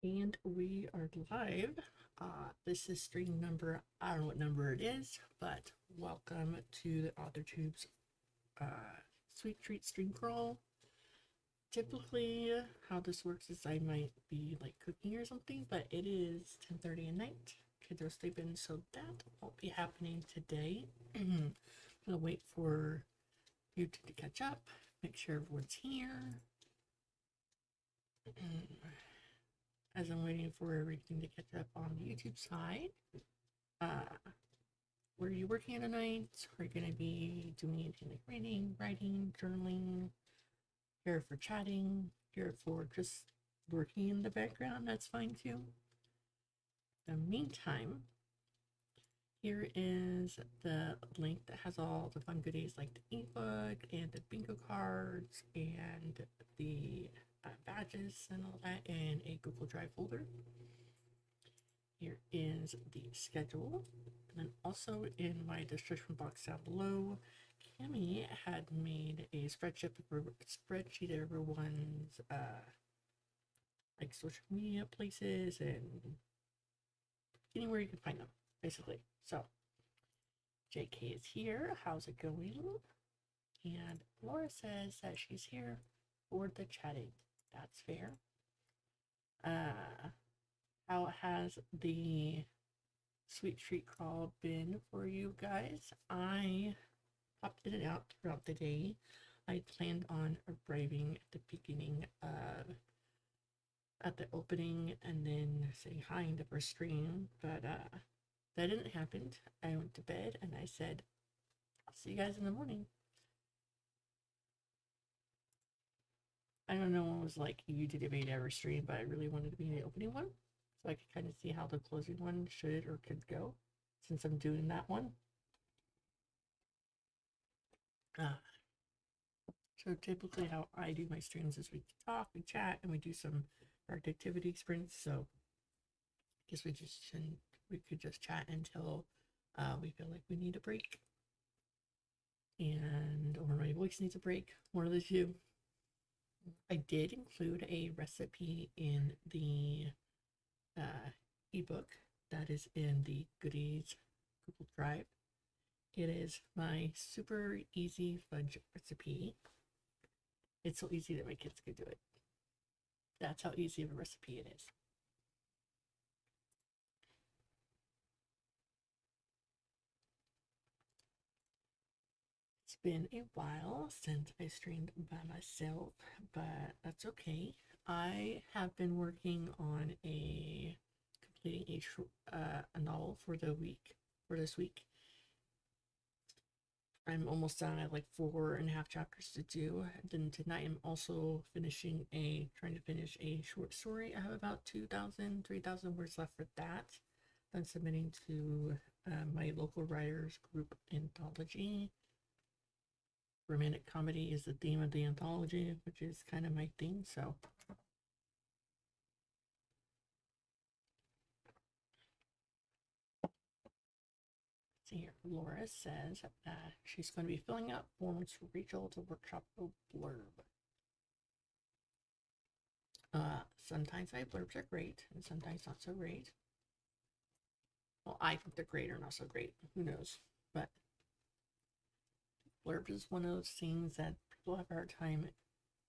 And we are live. This is stream number, I don't know what number it is, but welcome to the Authortube's Sweet Treat Stream Crawl. Typically, how this works is I might be like cooking or something, but it is 10:30 at night. Kids are sleeping, so that won't be happening today. I'm gonna wait for YouTube to catch up, make sure everyone's here. As I'm waiting for everything to catch up on the YouTube side. What are you working on tonight? Are you going to be doing anything like reading, writing, journaling? Here for chatting? Here for just working in the background? That's fine too. In the meantime, here is the link that has all the fun goodies like the ebook and the bingo cards and the badges and all that in a Google Drive folder. Here is the schedule. And then also in my description box down below, Cami had made a spreadsheet of everyone's like social media places and anywhere you can find them, basically. So JK is here. How's it going? And Laura says that she's here for the chatting. That's fair. How has the Sweet Treat Crawl been for you guys? I popped in and out throughout the day. I planned on arriving at the beginning of at the opening and then saying hi in the first stream, but that didn't happen. I went to bed and I said, I'll see you guys in the morning. I don't know what it was like you did a 8-hour stream, but I really wanted to be in the opening one so I could kind of see how the closing one should or could go since I'm doing that one. So typically how I do my streams is we talk, we chat, and we do some activity sprints. So I guess we could just chat until we feel like we need a break. And or my voice needs a break, one of the two. I did include a recipe in the ebook that is in the goodies Google Drive. It is my super easy fudge recipe. It's so easy that my kids could do it. That's how easy of a recipe it is. It's been a while since I streamed by myself, but that's okay. I have been working on completing a novel for this week. I'm almost done. I have like 4.5 chapters to do. Then tonight I'm also trying to finish a short story. I have about 2,000, 3,000 words left for that. I'm submitting to my local writers group anthology. Romantic comedy is the theme of the anthology, which is kind of my thing, so. See here, Laura says that she's going to be filling out forms for Rachel to workshop a blurb. Sometimes my blurbs are great, and sometimes not so great. Well, I think they're great or not so great. Who knows? But blurbs is one of those things that people have a hard time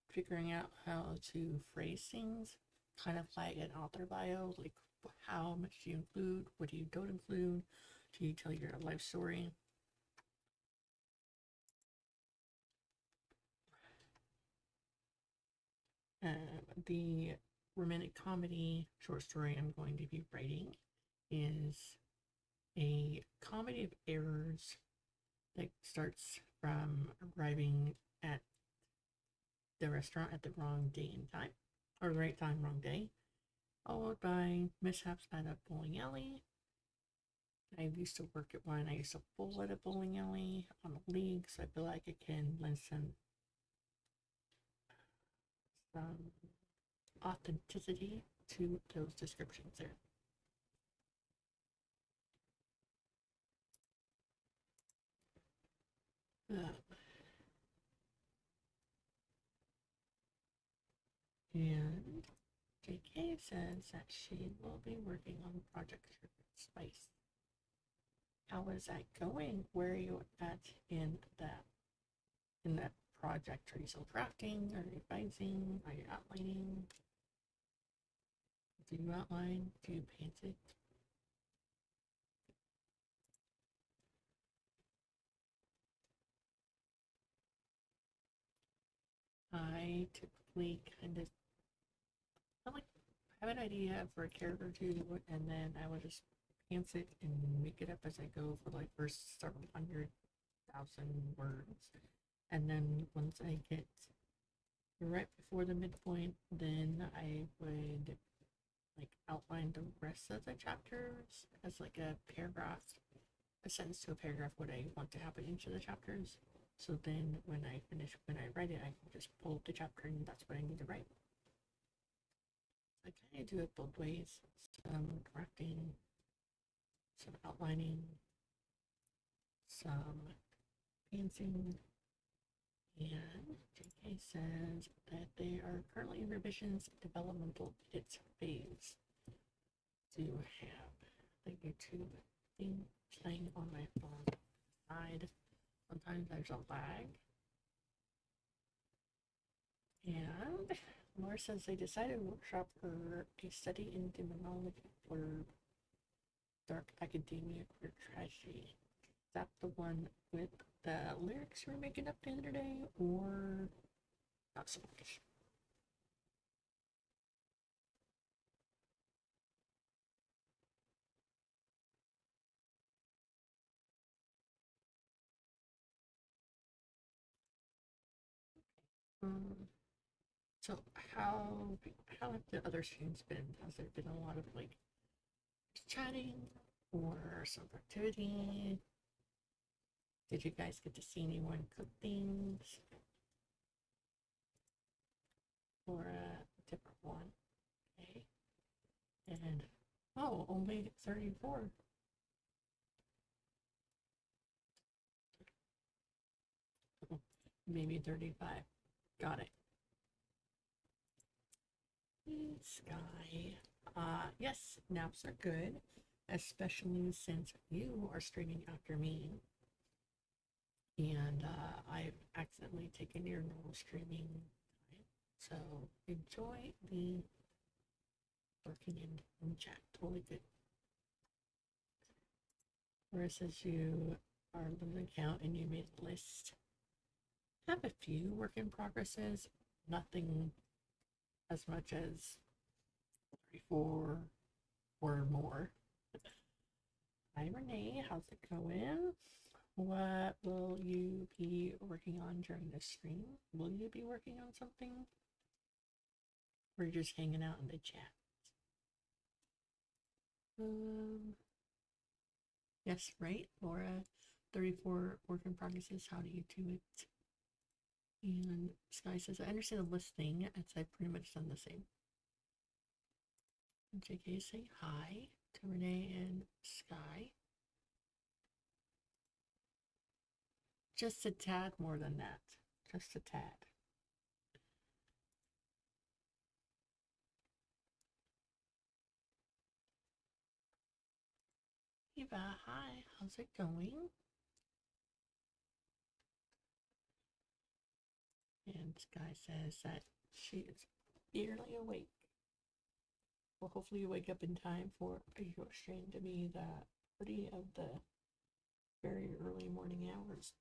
figuring out how to phrase things. Kind of like an author bio, like how much do you include? What do you don't include? Do you tell your life story? The romantic comedy short story I'm going to be writing is a comedy of errors that starts from arriving at the restaurant at the wrong day and time, or the right time, wrong day, followed by mishaps at a bowling alley. I used to work at one. I used to bowl at a bowling alley on a league, so I feel like it can lend some authenticity to those descriptions there. And JK says that she will be working on Project Spice. How is that going? Where are you at in that project? Are you still drafting? Are you advising? Are you outlining? Do you outline? Do you paint it? I typically kind of have an idea for a character or two, and then I would just pants it and make it up as I go for like first several 100,000 words. And then once I get right before the midpoint, then I would like outline the rest of the chapters as like a paragraph, a sentence to a paragraph, what I want to happen into the chapters. So then when I write it, I can just pull up the chapter and that's what I need to write. I kind of do it both ways. Some drafting, some outlining, some pantsing, and JK says that they are currently in revisions developmental edits phase. Do have the YouTube thing playing on my phone side. Sometimes there's a lag. And Laura says they decided to workshop her a study in demonology for dark academia or tragedy. Is that the one with the lyrics you were making up the other day, or not so much? So how have the other streams been? Has there been a lot of like chatting or some activity? Did you guys get to see anyone cook things? Or a different one? Okay. And oh, only 34. Maybe 35. Got it. Sky. Yes, naps are good, especially since you are streaming after me. And I've accidentally taken your normal streaming time. So enjoy the working in chat. Totally good. Versus you are losing count and you made a list. I have a few work in progresses. Nothing as much as 34 or more. Hi Renee, how's it going? What will you be working on during this stream? Will you be working on something? Or you're just hanging out in the chat? Yes, right, Laura. 34 work in progresses. How do you do it? And Sky says, I understand the listing, as I've pretty much done the same. And JK say hi to Renee and Sky. Just a tad more than that. Just a tad. Eva, hi. How's it going? And Sky says that she is barely awake. Well, hopefully you wake up in time for your stream to be the pretty of the very early morning hours.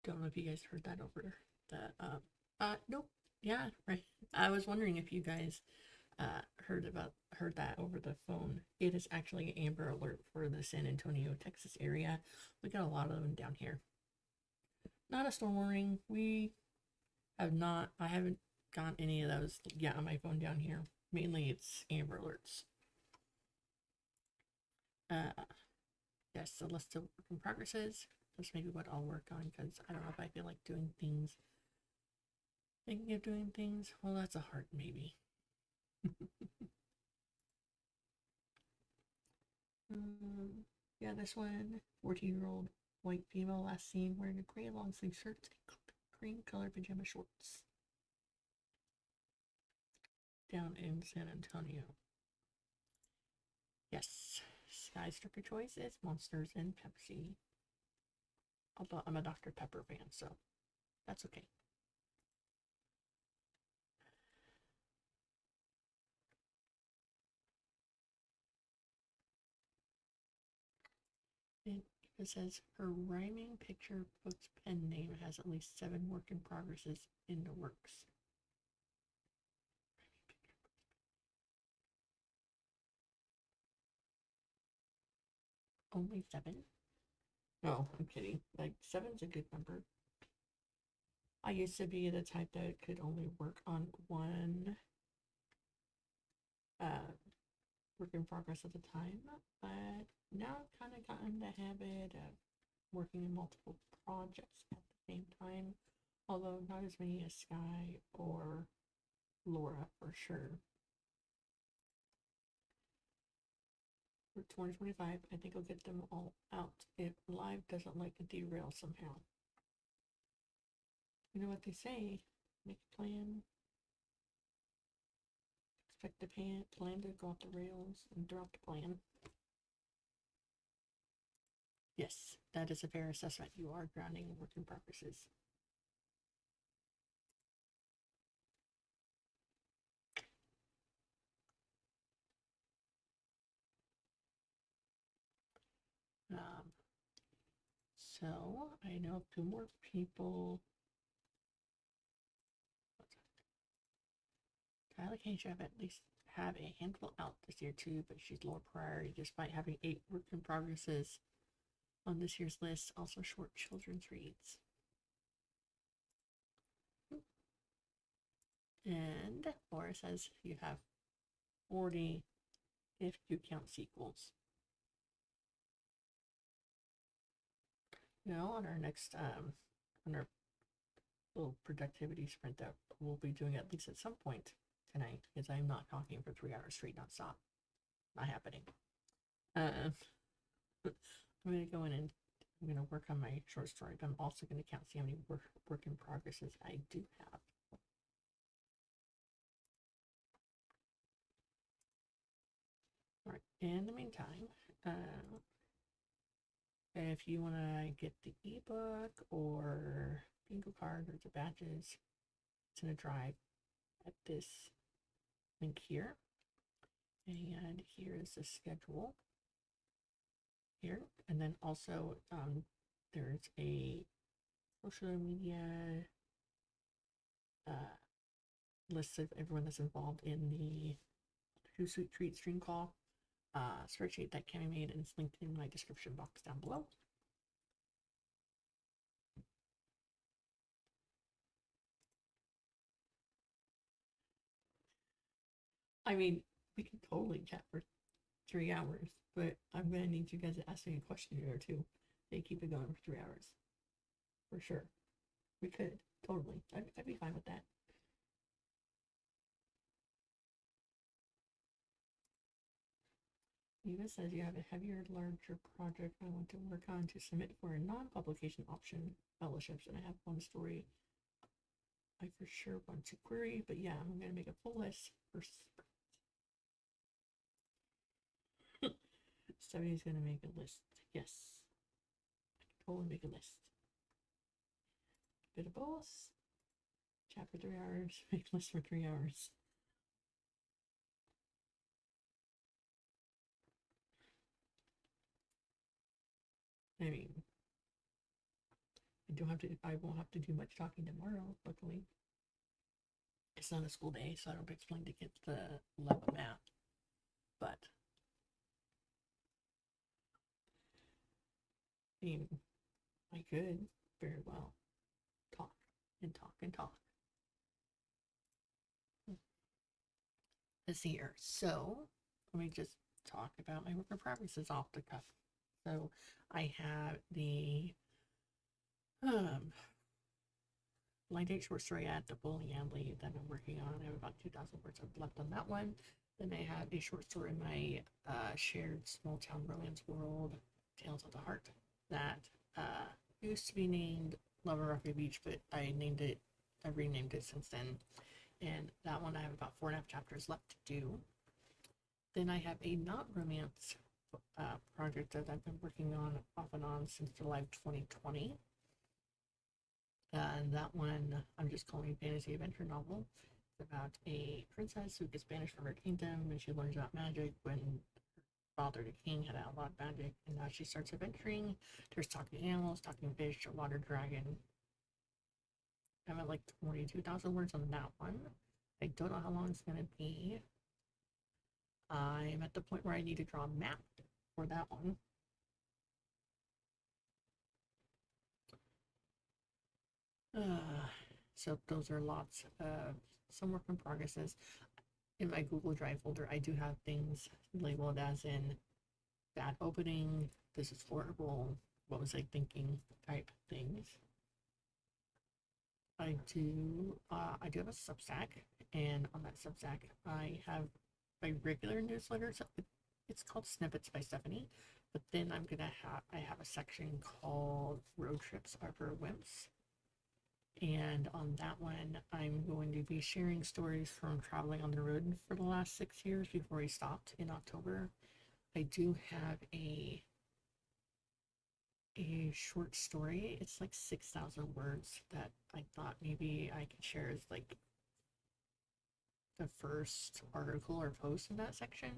Don't know if you guys heard that over the nope. Yeah, right. I was wondering if you guys heard that over the phone. It is actually an Amber Alert for the San Antonio, Texas area. We got a lot of them down here. Not a storm warning. I haven't gotten any of those yet on my phone down here. Mainly it's Amber Alerts. Yes, the list of work in progresses. That's maybe what I'll work on, because I don't know if I feel like doing things. Thinking of doing things. Well, that's a hard maybe. Yeah, this one, 14-year-old white female last seen wearing a gray long sleeve shirt and cream colored pajama shorts. Down in San Antonio. Yes, Sky's stripper choice is Monsters and Pepsi. Although I'm a Dr. Pepper fan, so that's okay. It says her rhyming picture book's pen name has at least 7 work in progresses in the works. Only 7? No, I'm kidding. Like, 7's a good number. I used to be the type that could only work on one work in progress at a time, but now I've kind of gotten the habit of working in multiple projects at the same time, although not as many as Sky or Laura for sure. For 2025, I think I'll get them all out if live doesn't like to derail somehow. You know what they say, make a plan, expect the plan to go off the rails, and drop the plan. Yes, that is a fair assessment. You are grounding work in progresses. So I know 2 more people. Tyler Kane should have at least have a handful out this year too, but she's lower priority despite having 8 work in progresses on this year's list. Also short children's reads. And Laura says you have 40 if you count sequels. Now on our next on our little productivity sprint that we'll be doing at least at some point tonight, because I'm not talking for 3 hours straight non-stop. Not happening. I'm gonna go in and I'm gonna work on my short story, but I'm also gonna count see how many work in progresses I do have. All right. In the meantime, if you want to get the ebook or bingo card or the badges, it's in a drive at this link here. And here is the schedule here. And then also there's a social media list of everyone that's involved in the Who Sweet Treat stream call spreadsheet that Cami made, and it's linked in my description box down below. I mean, we can totally chat for 3 hours, but I'm gonna need you guys to ask me a question or two. They keep it going for 3 hours, for sure. We could totally. I'd be fine with that. Eva says you have a heavier, larger project I want to work on to submit for a non-publication option fellowships, and I have one story I for sure want to query, but yeah, I'm gonna make a full list for Stephanie's gonna make a list. Yes. I can totally make a list. Bit of boss. Chat for 3 hours. Make a list for 3 hours. I mean, I won't have to do much talking tomorrow, luckily. It's not a school day, so I don't explain to kids the love of math. But I mean, I could very well talk and talk and talk. Let's see here. So let me just talk about my work in progress off the cuff. So I have the blind date short story at the bowling alley that I'm working on. I have about 2,000 words left on that one. Then I have a short story in my shared small town romance world, Tales of the Heart, that used to be named Love of Rocky Beach, but I renamed it since then. And that one I have about 4.5 chapters left to do. Then I have a not romance project that I've been working on off and on since July of 2020. And that one I'm just calling fantasy adventure novel. It's about a princess who gets banished from her kingdom and she learns about magic when her father, the king, had outlawed magic. And now she starts adventuring. There's talking animals, talking fish, a water dragon. I'm at like 22,000 words on that one. I don't know how long it's going to be. I'm at the point where I need to draw a map for that one. So those are lots of some work in progresses. In my Google Drive folder, I do have things labeled as in bad opening, this is horrible, what was I thinking type things. I do have a Substack, and on that Substack I have my regular newsletter. So it's called Snippets by Stephanie, but then I have a section called Road Trips Are for Wimps. And on that one, I'm going to be sharing stories from traveling on the road for the last 6 years before we stopped in October. I do have a short story. It's like 6,000 words that I thought maybe I could share as like the first article or post in that section.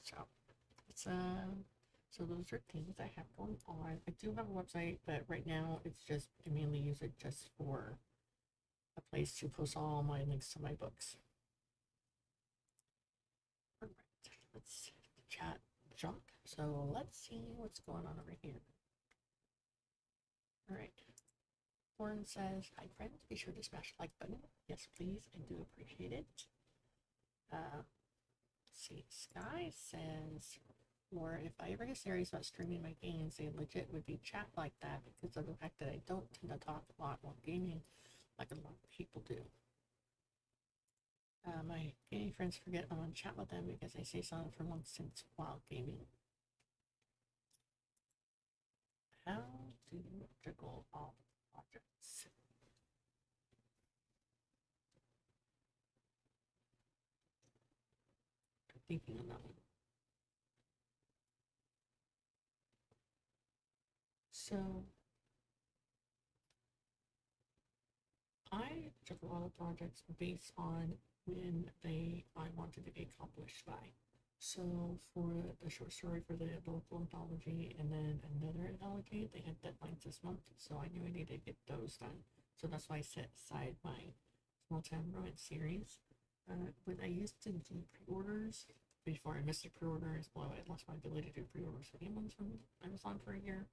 So it's so those are things I have going on. I do have a website, but right now it's just I mainly use it just for a place to post all my links to my books. All right, let's chat junk. So let's see what's going on over here. All right. Lauren says, "Hi friends, be sure to smash the like button. Yes, please. I do appreciate it." Let's see. Sky says, "Or if I ever get serious about streaming my games, they legit would be chat like that because of the fact that I don't tend to talk a lot while gaming like a lot of people do. My gaming friends forget I'm on chat with them because I say something for long since while gaming. How do you juggle all the projects?" I'm thinking on that one. So I juggle all the projects based on when I wanted to be accomplished by. So for the short story for the local anthology and then another anthology, they had deadlines this month, so I knew I needed to get those done. So that's why I set aside my small town romance series. When I used to do pre-orders, before I missed a pre-order, as well, I lost my ability to do pre-orders for games from Amazon for a year.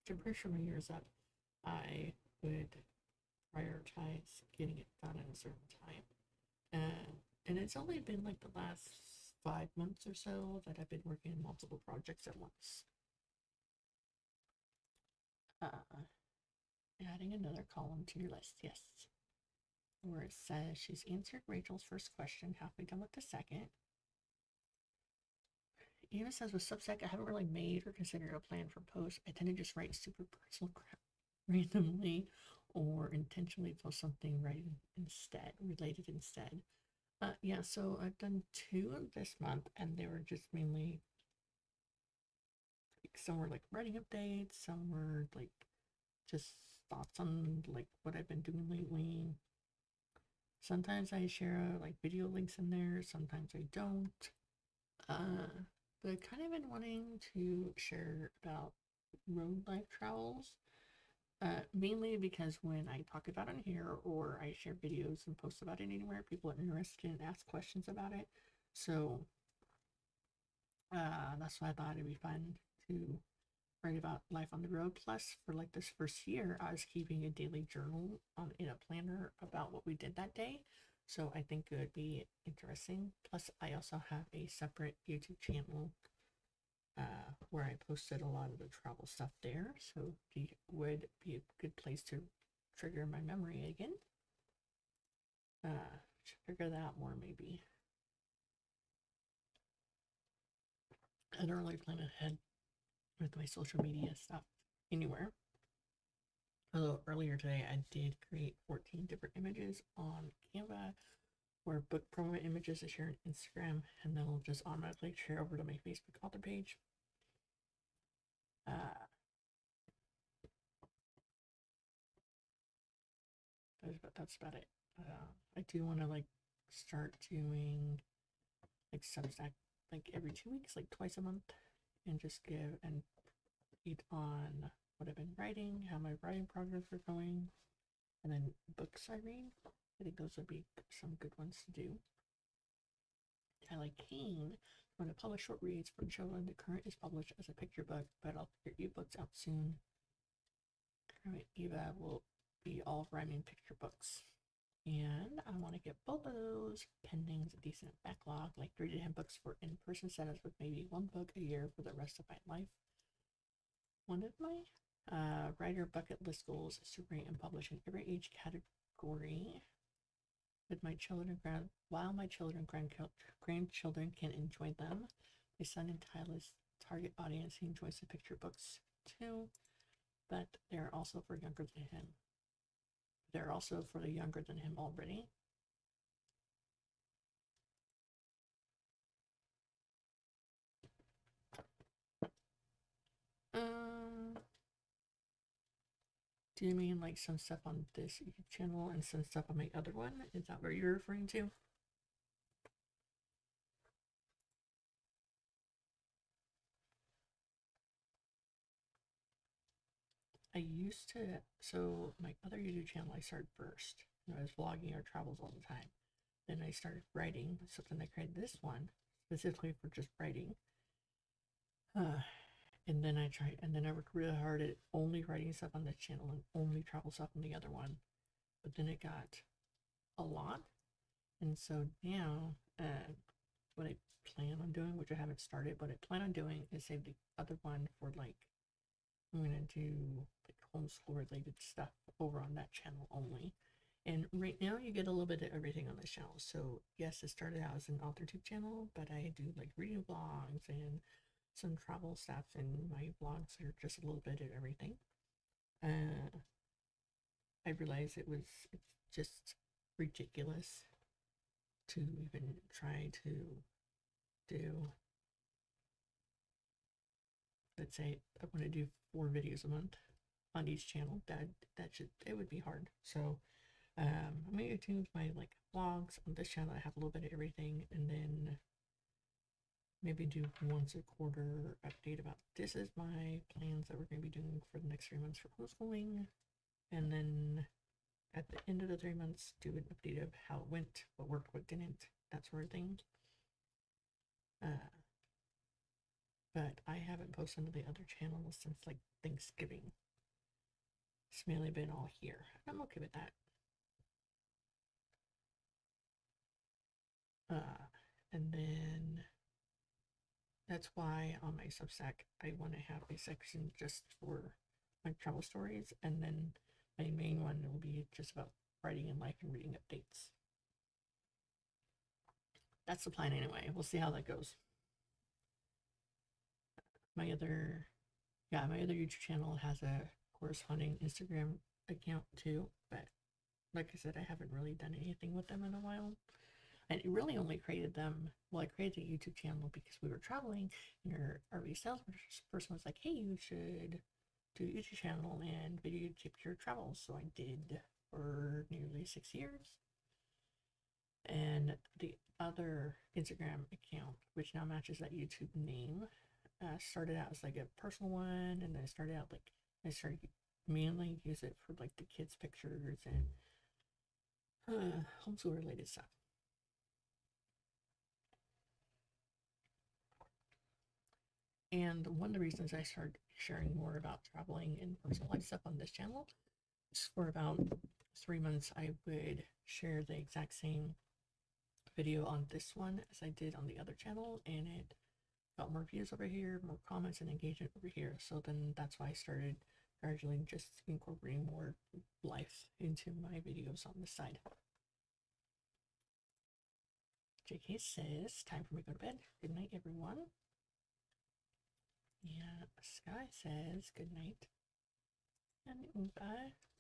I'm pretty sure my year is up. I would prioritize getting it done in a certain time. And it's only been like the last 5 months or so that I've been working on multiple projects at once. Adding another column to your list, yes. Where it says she's answered Rachel's first question, halfway done with the second. Eva says with Substack, I haven't really made or considered a plan for posts. I tend to just write super personal crap randomly or intentionally post something related instead. Yeah, so I've done 2 this month, and they were just mainly like, some were like writing updates, some were like just thoughts on like what I've been doing lately. Sometimes I share like video links in there, sometimes I don't. But kind of been wanting to share about road life travels. Mainly because when I talk about it here or I share videos and post about it anywhere, people are interested and ask questions about it. So that's why I thought it'd be fun to write about life on the road. Plus, for like this first year, I was keeping a daily journal in a planner about what we did that day. So I think it would be interesting. Plus, I also have a separate YouTube channel where I posted a lot of the travel stuff there, so it would be a good place to trigger my memory again. Figure that more maybe. I don't really plan ahead with my social media stuff anywhere. Although earlier today I did create 14 different images on Canva or book promo images to share on Instagram, and then I'll just automatically share over to my Facebook author page. That's about it. I do want to like start doing like Substack like every 2 weeks, like twice a month, and just give and read on what I've been writing, how my writing progress are going, and then books I read. I think those would be some good ones to do. I like Kane. When I publish short reads for children, the current is published as a picture book, but I'll figure ebooks out soon. Current Eva will be all rhyming picture books. And I want to get both of those pending a decent backlog, like 3 to 10 books for in-person setups with maybe 1 book a year for the rest of my life. One of my writer bucket list goals is to write and publish in every age category with my children, while my children grandchildren can enjoy them. My son and Tyler's target audience, he enjoys the picture books too, but they're also for younger than him. They're also for the younger than him already. Do you mean like some stuff on this YouTube channel and some stuff on my other one? Is that what you're referring to? I used to, so my other YouTube channel I started first. I was vlogging our travels all the time. Then I started writing, so then I created this one specifically for just writing. And then I worked really hard at only writing stuff on this channel and only travel stuff on the other one. But then it got a lot. And so now, what I plan on doing, which I haven't started, what I plan on doing is save the other one for like, I'm going to do like homeschool related stuff over on that channel only. And right now you get a little bit of everything on this channel. So yes, it started out as an Authortube channel, but I do like reading vlogs and some travel stuff, and my vlogs are just a little bit of everything. I realized it's just ridiculous to even try to do, let's say I want to do 4 videos a month on each channel. It would be hard. So I'm going to do my like vlogs on this channel. I have a little bit of everything, and then maybe do once a quarter update about this is my plans that we're going to be doing for the next 3 months for homeschooling, and then at the end of the 3 months do an update of how it went, what worked, what didn't, that sort of thing. But I haven't posted on the other channels since like Thanksgiving. It's mainly been all here. I'm okay with that. And then that's why on my Substack I want to have a section just for my travel stories, and then my main one will be just about writing and life and reading updates. That's the plan anyway. We'll see how that goes. My other YouTube channel has a corresponding Instagram account too, but like I said, I haven't really done anything with them in a while. And it really only created them, well, I created a YouTube channel because we were traveling, and our sales person was like, hey, you should do a YouTube channel and videotape your travels. So I did for nearly 6 years. And the other Instagram account, which now matches that YouTube name, started out as like a personal one, and then I started mainly use it for like the kids' pictures and homeschool related stuff. And one of the reasons I started sharing more about traveling and personal life stuff on this channel is for about 3 months I would share the exact same video on this one as I did on the other channel, and it got more views over here, more comments and engagement over here. So then that's why I started gradually just incorporating more life into my videos on the side. JK says, time for me to go to bed. Good night, everyone. Yeah, Sky says, good night. And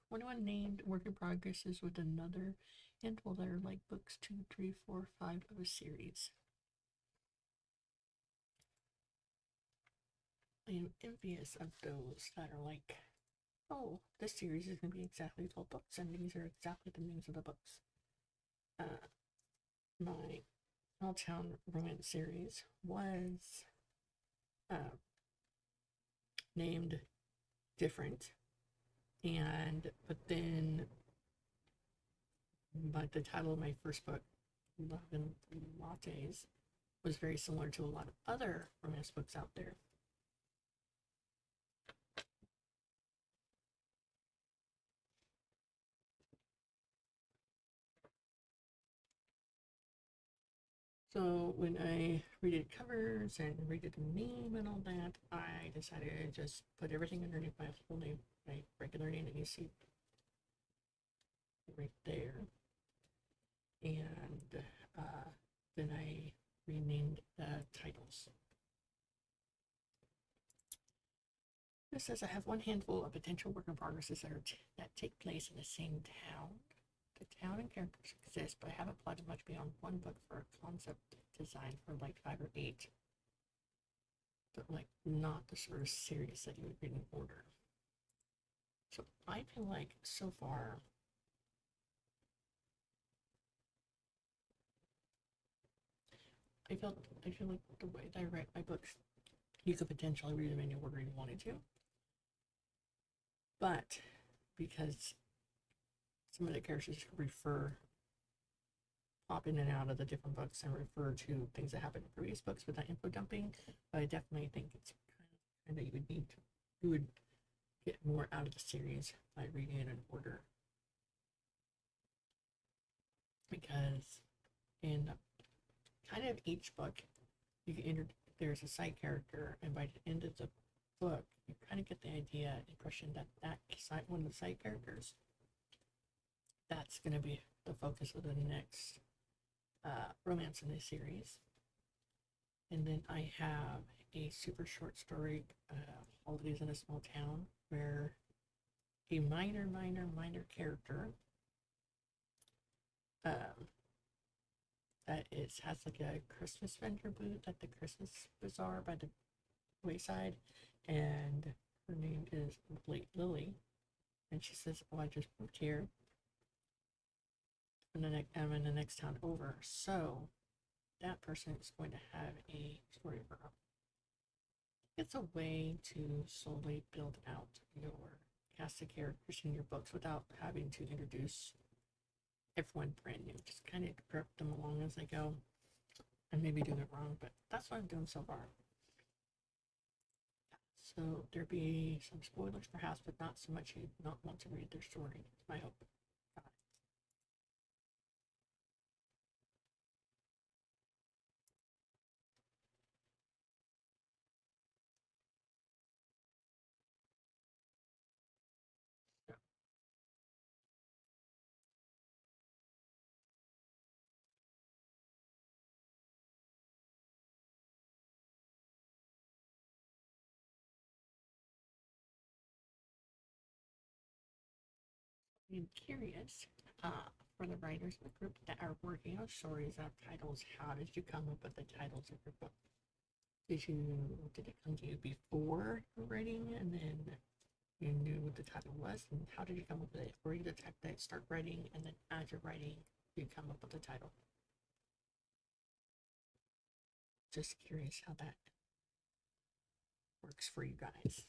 21 named work in progresses with another handful that are like books 2, 3, 4, 5 of a series. I am envious of those that are like, oh, this series is going to be exactly 12 books, and these are exactly the names of the books. My Small Town Romance series was named different, but then the title of my first book, Love and Lattes, was very similar to a lot of other romance books out there. So when I redid covers and redid the name and all that, I decided to just put everything underneath my full name, my regular name that you see right there. And then I renamed the titles. This says I have one handful of potential work in progresses that take place in the same town. The town and characters exist, but I haven't plotted much beyond one book for a concept design for like 5 or 8. But like not the sort of series that you would read in order. So I feel like so far I feel like the way that I write my books, you could potentially read them in any order you wanted to. But because some of the characters pop in and out of the different books and refer to things that happened in previous books without info dumping, but I definitely think it's kind of you would get more out of the series by reading it in order. Because in kind of each book, there's a side character, and by the end of the book, you kind of get the impression that one of the side characters, that's going to be the focus of the next romance in the series. And then I have a super short story, Holidays in a Small Town, where a minor character that has like a Christmas vendor booth at the Christmas bazaar by the wayside, and her name is Lily, and she says, "Oh, I just moved here. I'm in the next town over." So that person is going to have a story of her own. It's a way to slowly build out your cast of characters in your books without having to introduce everyone brand new. Just kind of prep them along as I go. I may be doing it wrong, but that's what I'm doing so far. So there'll be some spoilers perhaps, but not so much you not want to read their story, I hope. I'm curious, for the writers in the group that are working on stories of titles, how did you come up with the titles of your book? Did it come to you before writing and then you knew what the title was? And how did you come up with it? Or you the type that start writing and then as you're writing, you come up with the title? Just curious how that works for you guys.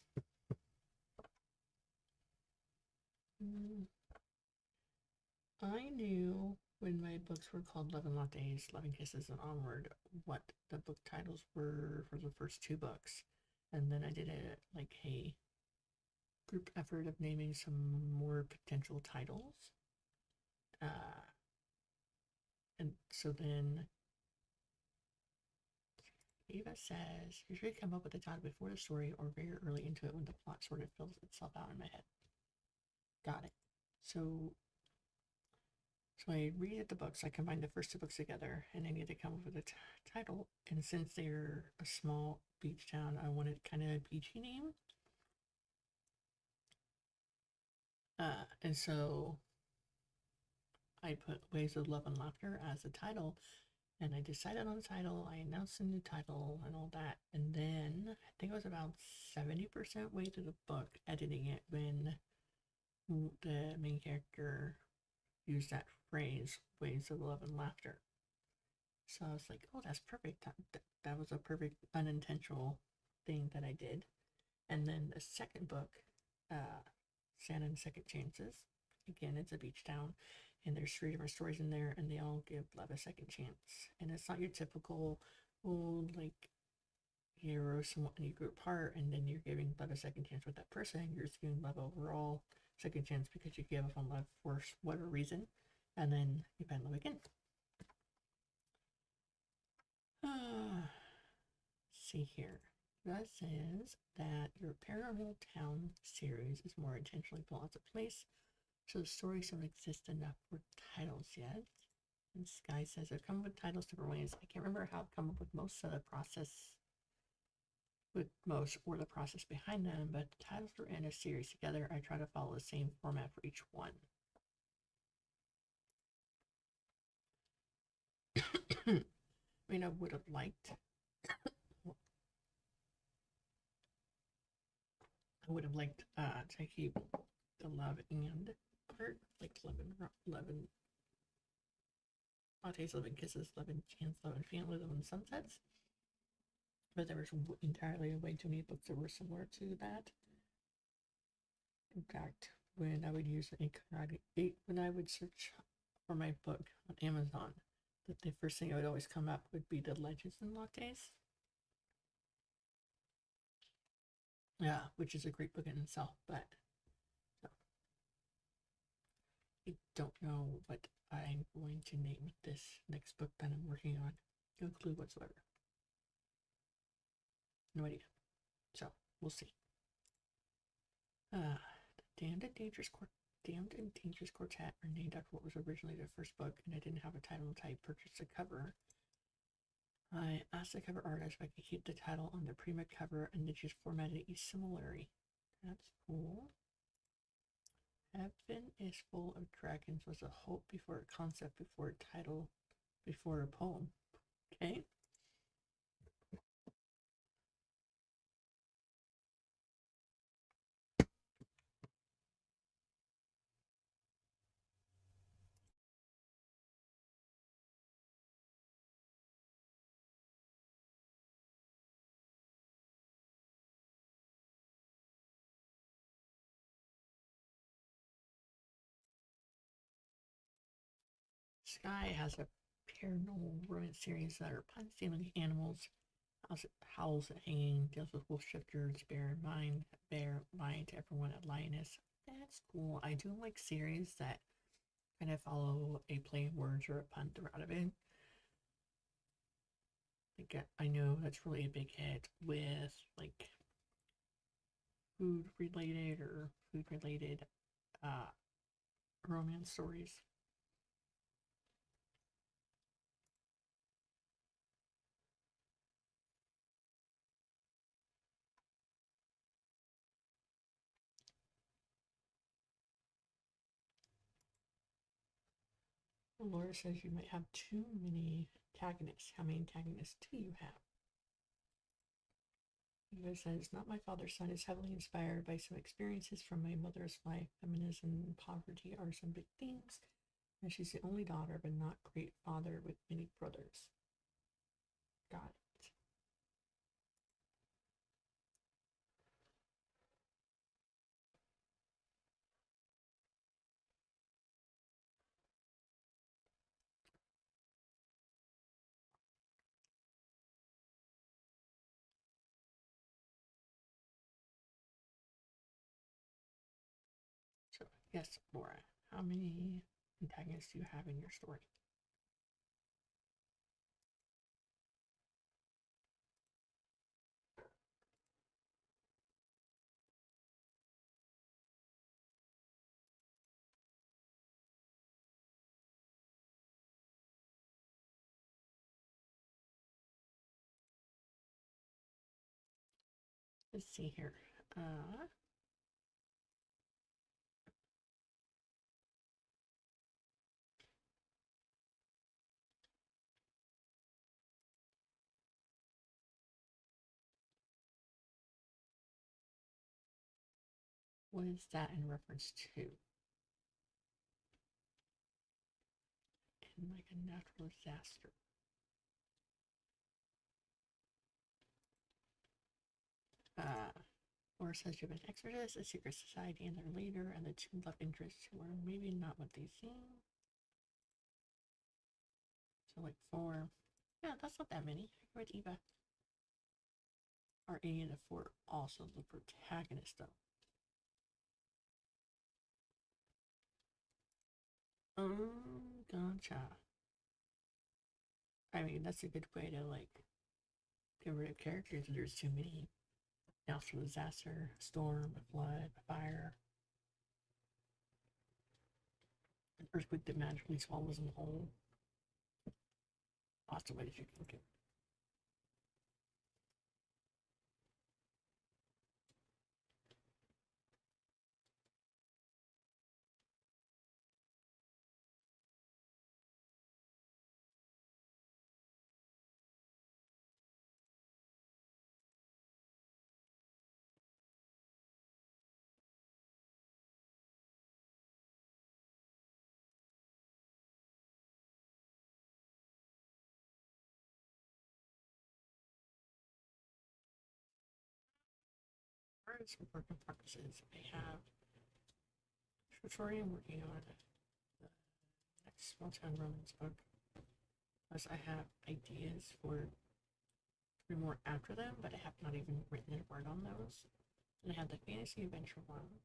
I knew when my books were called Love and Lattes, Loving Kisses, and Onward, what the book titles were for the first 2 books. And then I did a group effort of naming some more potential titles. And so then Eva says, usually come up with the title before the story or very early into it when the plot sort of fills itself out in my head. Got it. So I read the books, I combine the first two books together, and I need to come up with a title. And since they're a small beach town, I wanted kind of a beachy name. And so I put Waves of Love and Laughter as the title, and I decided on the title, I announced the new title and all that, and then I think it was about 70% way through the book editing it when the main character used that phrase, Waves of Love and Laughter. So I was like, oh, that's perfect. That was a perfect unintentional thing that I did. And then the second book, Santa and Second Chances, again, it's a beach town, and there's 3 different stories in there, and they all give love a second chance. And it's not your typical, oh, like, you're someone you grew apart, and then you're giving love a second chance with that person. You're just giving love overall second chance because you gave up on love for whatever reason, and then you find love again. See here. That says that your paranormal town series is more intentionally built as a place, so the stories don't exist enough for titles yet. And Sky says I've come up with titles different ways. I can't remember how I've come up with most of the process, or the process behind them, but the titles are in a series together. I try to follow the same format for each one. I mean, I would have liked to keep the love and part, like love and lattes, love and kisses, love and chance, love and family, love and sunsets. But there was entirely way too many books that were similar to that. In fact, when I would search for my book on Amazon, the first thing that would always come up would be the Legends and Lattes. Yeah, which is a great book in itself, but I don't know what I'm going to name this next book that I'm working on. No clue whatsoever. No idea. So, we'll see. Damned and Dangerous Quartet are named after what was originally the first book, and I didn't have a title until I purchased the cover. I asked the cover artist if I could keep the title on the prima cover, and they just formatted it similarly. That's cool. Heaven is Full of Dragons was a hope before a concept, before a title, before a poem. Okay. Sky has a paranormal romance series that are pun stealing animals, howls at hanging, deals with wolf shifters, bear mind to everyone at lioness. That's cool. I do like series that kind of follow a play of words or a pun throughout of it. Like, I know that's really a big hit with like food related romance stories. Laura says you might have too many antagonists. How many antagonists do you have? Eva says, not my father's son is heavily inspired by some experiences from my mother's life. Feminism and poverty are some big themes. And she's the only daughter of a not great father with many brothers. Got it. So, yes, Laura, how many antagonists do you have in your story? Let's see here. What is that in reference to? In like a natural disaster. Or says you have an exorcist, a secret society, and their leader, and the two love interests who are maybe not what they seem. So like 4. Yeah, that's not that many. I go with Eva. Are any of the 4 also the protagonist though? Gotcha. I mean, that's a good way to like get rid of characters if there's too many. Natural disaster, storm, a flood, a fire, an earthquake that magically swallows them whole. Lots of ways you can do. As for work in progresses, I have tutorial working on the next Small Town Romans book. Plus, I have ideas for 3 more after them, but I have not even written a word on those. And I have the fantasy adventure one.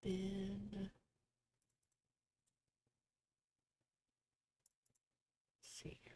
Then let's see here.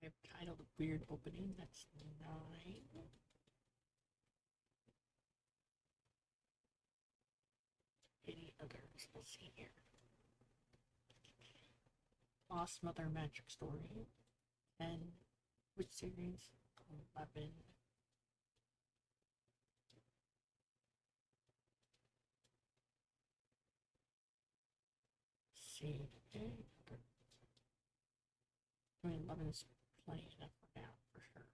I've titled Weird Opening, that's 9. Any others? Let's see here. Lost Mother Magic Story, 10. Which series? 11. See. I mean, 11 is plenty enough for now, for sure.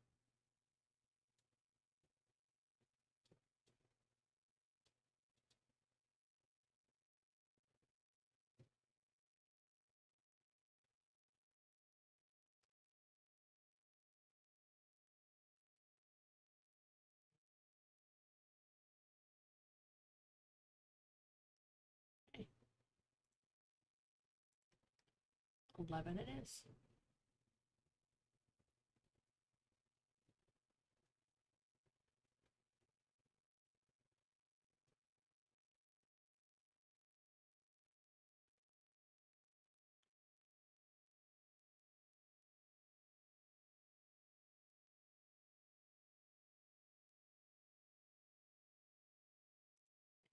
Okay. 11 it is.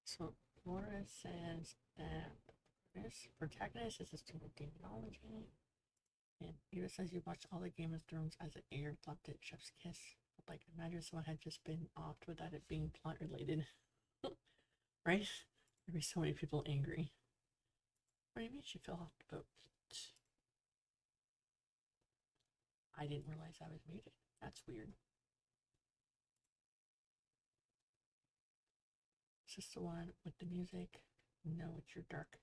So Laura says that this protagonist is a student of demonology. And Eva says you watched all the Game of Thrones as it aired, loved it, chef's kiss. But like imagine someone had just been offed without it being plot related. Right? There'd be so many people angry. What do you mean she fell off the boat? I didn't realize I was muted. That's weird. Is this the one with the music? No, it's your Dark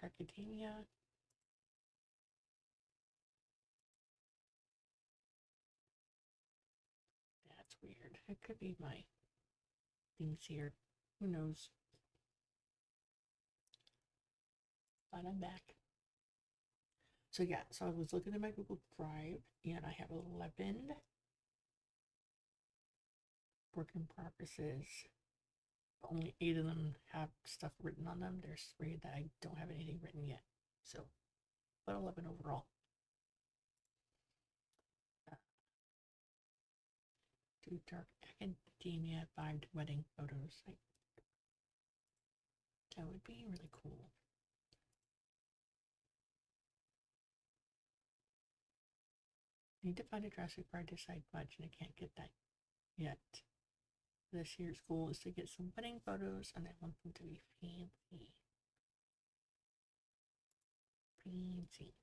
Academia. That's weird. It could be my things here. Who knows? But I'm back. So yeah, so I was looking at my Google Drive and I have 11 work in progresses. Only 8 of them have stuff written on them. There's 3 that I don't have anything written yet. So, but 11 overall. Do Dark Academia 5 wedding photos. That would be really cool. I need to find a dress before I decide much, and I can't get that yet. This year's goal is to get some wedding photos, and I want them to be fancy. Fancy.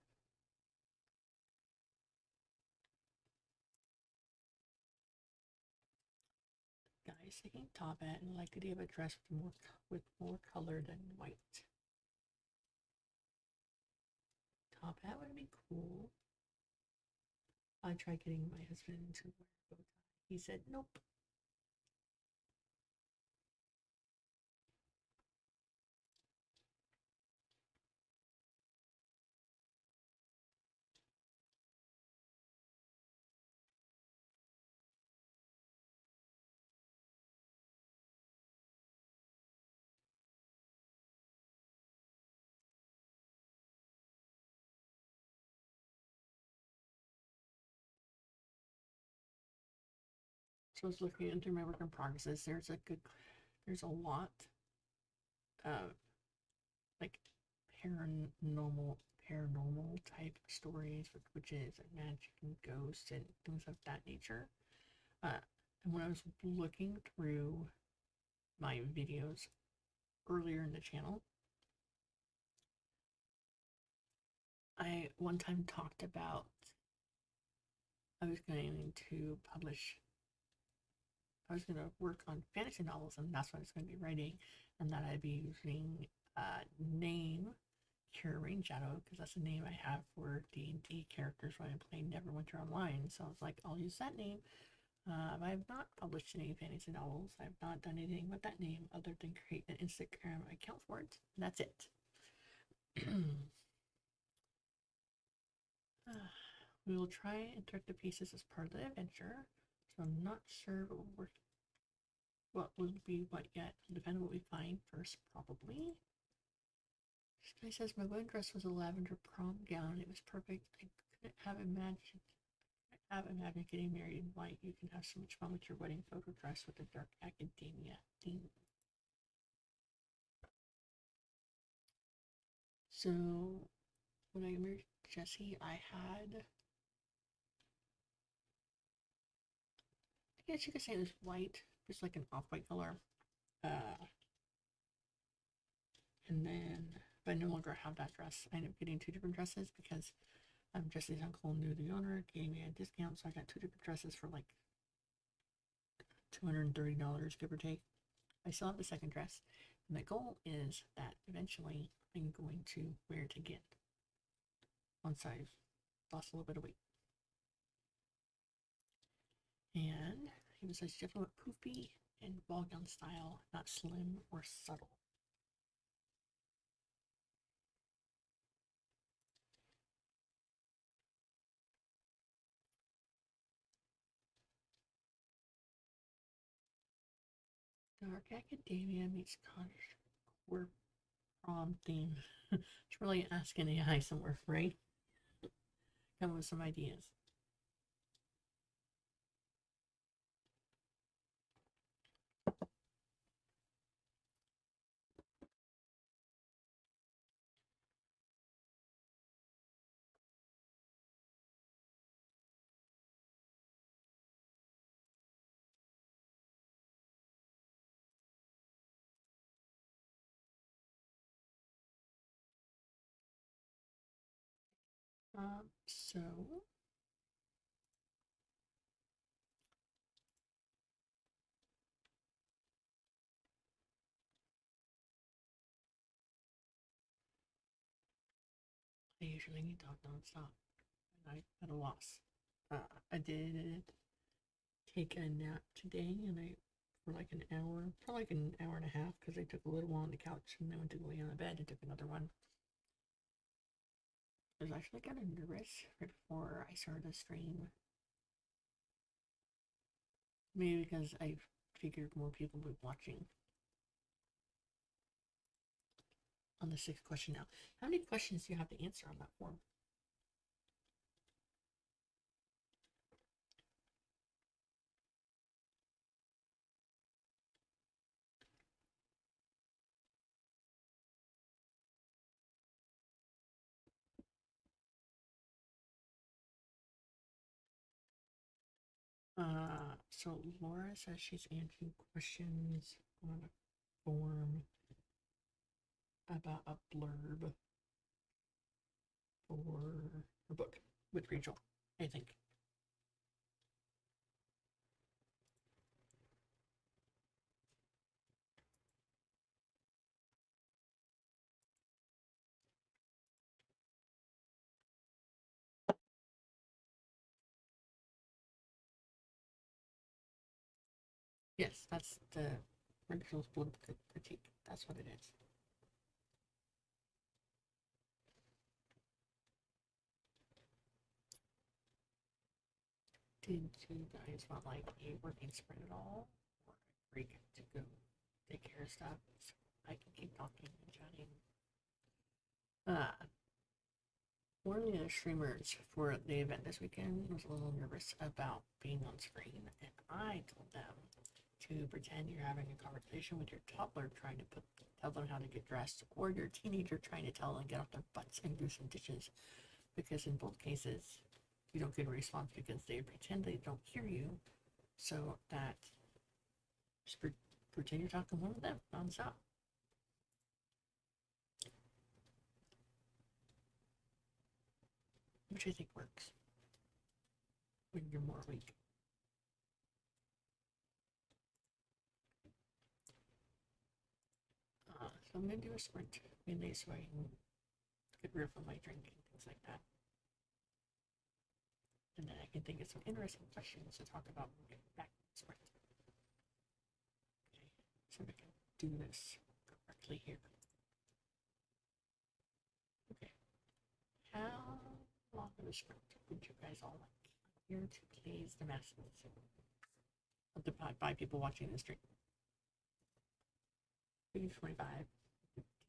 Guys, I think top hat and like the idea of a dress with more color than white. Top hat would be cool. I tried getting my husband to wear a bow tie. He said nope. So I was looking into my work in progresses. There's a lot of like paranormal type stories with witches and magic and ghosts and things of that nature. And when I was looking through my videos earlier in the channel, I one time talked about I was going to work on fantasy novels, and that's what I was going to be writing, and that I'd be using name Cure Rain Shadow, because that's the name I have for D&D characters when I'm playing Neverwinter Online. So I was like, I'll use that name. I have not published any fantasy novels. I've not done anything with that name other than create an Instagram account for it. And that's it. We will try and thread the pieces as part of the adventure. So I'm not sure what will be what yet. It'll depend on what we find first, probably. This guy says my wedding dress was a lavender prom gown. It was perfect. I couldn't have imagined getting married in white. You can have so much fun with your wedding photo dress with the Dark Academia theme. So when I married Jesse, I guess you could say it was white, just like an off-white color. And then, but I no longer have that dress. I ended up getting 2 different dresses because Jesse's uncle knew the owner, gave me a discount, so I got 2 different dresses for like $230, give or take. I still have the second dress, and the goal is that eventually I'm going to wear it again once I've lost a little bit of weight. And he was like, definitely poofy and ball gown style, not slim or subtle. Dark Academia meets cottage prom theme. It's really asking AI somewhere, right? Come up with some ideas. So I usually need to talk nonstop, and I at a loss. I did take a nap today, and I for like an hour, for like an hour and a half, because I took a little while on the couch and then went to lay on the bed and took another one. I was actually kind of nervous right before I started the stream. Maybe because I figured more people would be watching. On the sixth question now. How many questions do you have to answer on that form? So Laura says she's answering questions on a form about a blurb for her book with Rachel, I think. Yes, that's the Rachel's blurb critique. That's what it is. Did you guys want like a working spread at all? Or a break to go take care of stuff? So I can keep talking and chatting. One of the other streamers for the event this weekend was a little nervous about being on screen, and I told them to pretend you're having a conversation with your toddler trying to tell them how to get dressed, or your teenager trying to tell them to get off their butts and do some dishes, because in both cases you don't get a response because they pretend they don't hear you, so that just pretend you're talking to one of them nonstop. Which I think works when you're more awake. So I'm gonna do a sprint mainly so I can get rid of my drinking, things like that. And then I can think of some interesting questions to talk about when we get back to the sprint. Okay, so we can do this correctly here. Okay, how long of a sprint would you guys all like? I'm here to please the masses of the by people watching the stream. 25,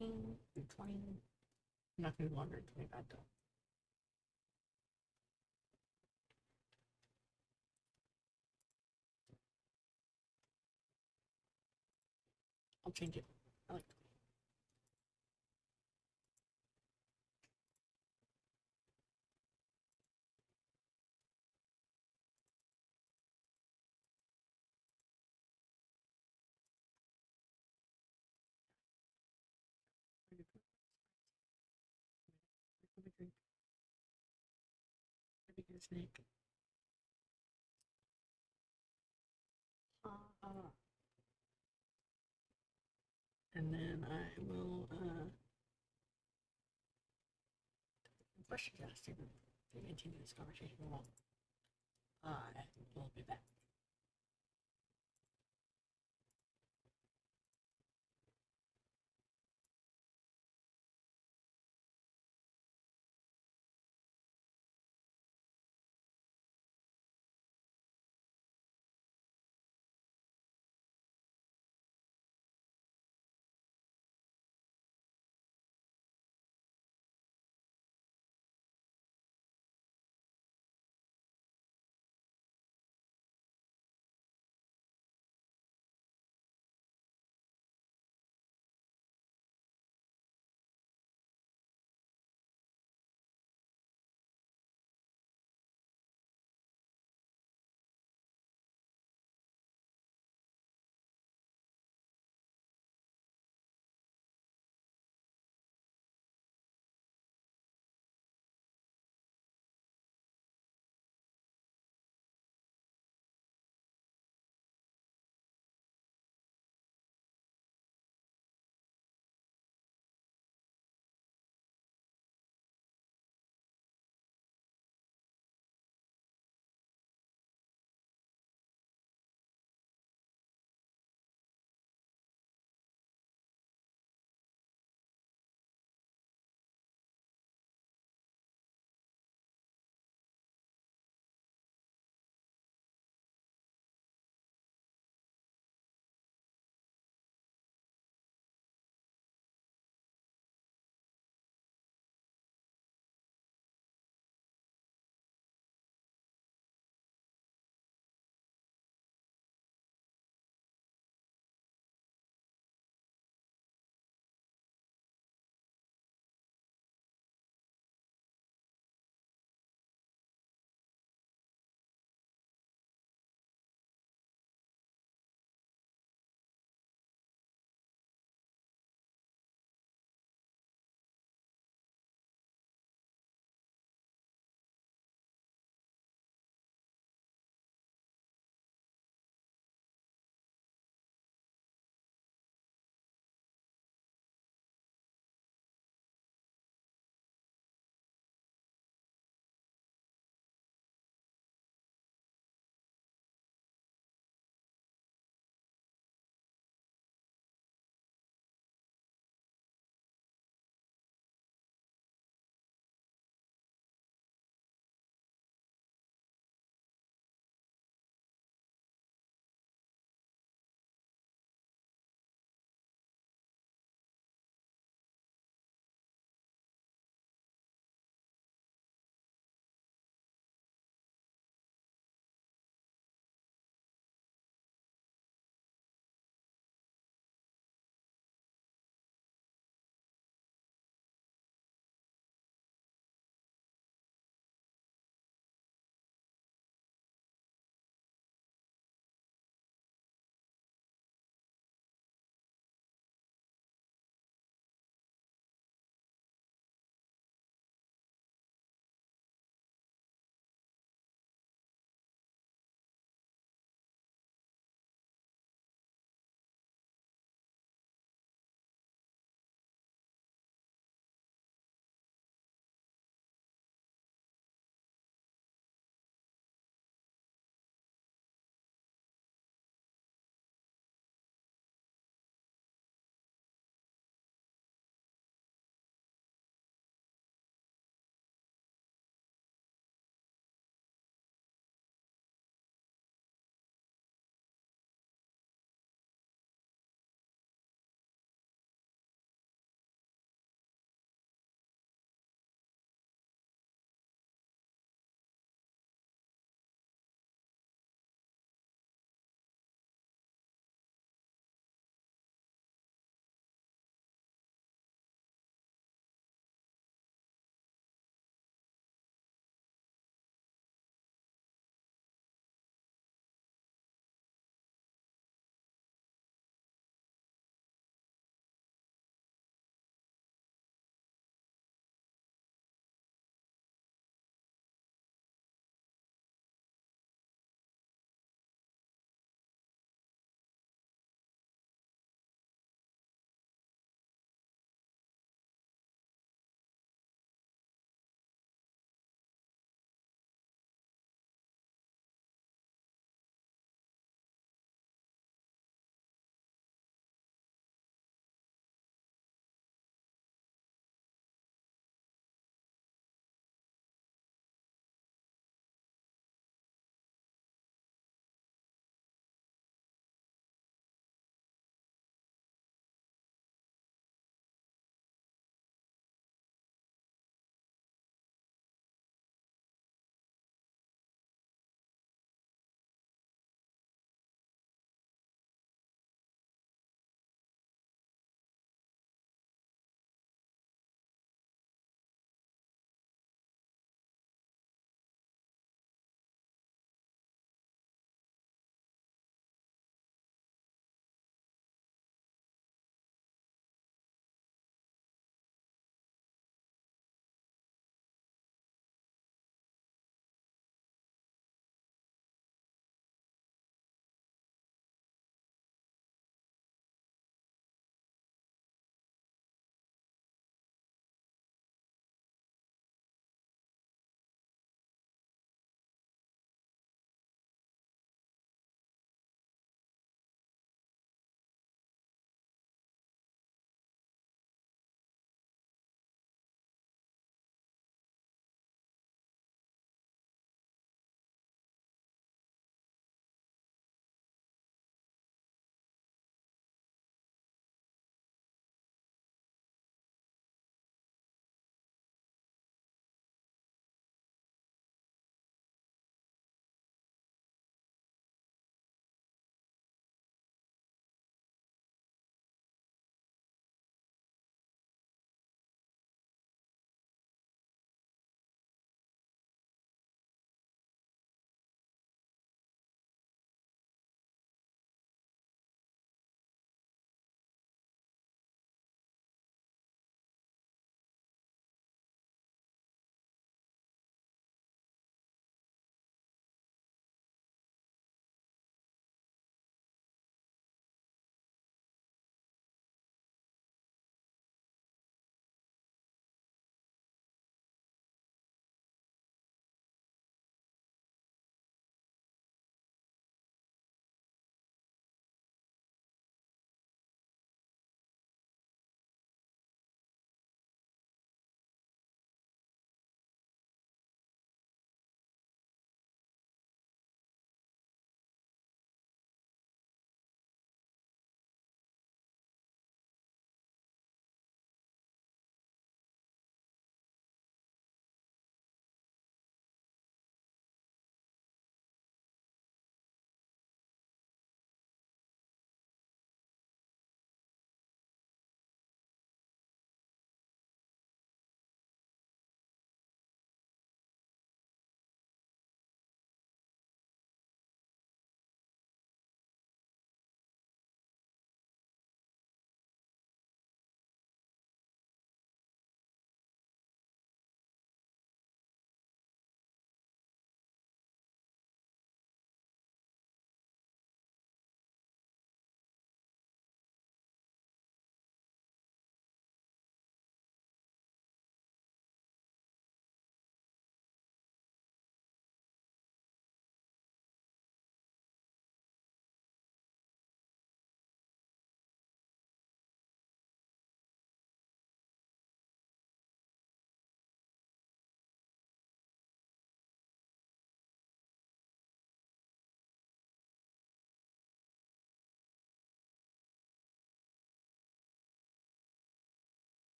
15, 20. I'm not gonna do longer than 25 though. I'll change it. I like 20. Maybe get a snake. And then I will questions asked to continue this conversation along. We'll be back.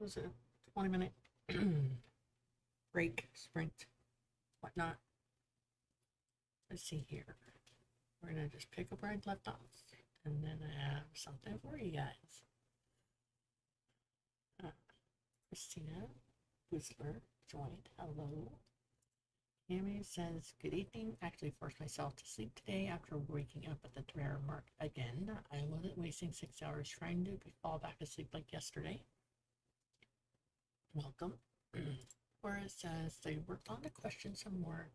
was it a 20-minute break, sprint, whatnot. Let's see here. We're gonna just pick up where I'd left off, and then I have something for you guys. Christina Whistler joined. Hello. Cami says, good evening. Actually forced myself to sleep today after waking up at the 2-hour mark again. I wasn't wasting 6 hours trying to fall back asleep like yesterday. Welcome. Where it says they worked on the question some more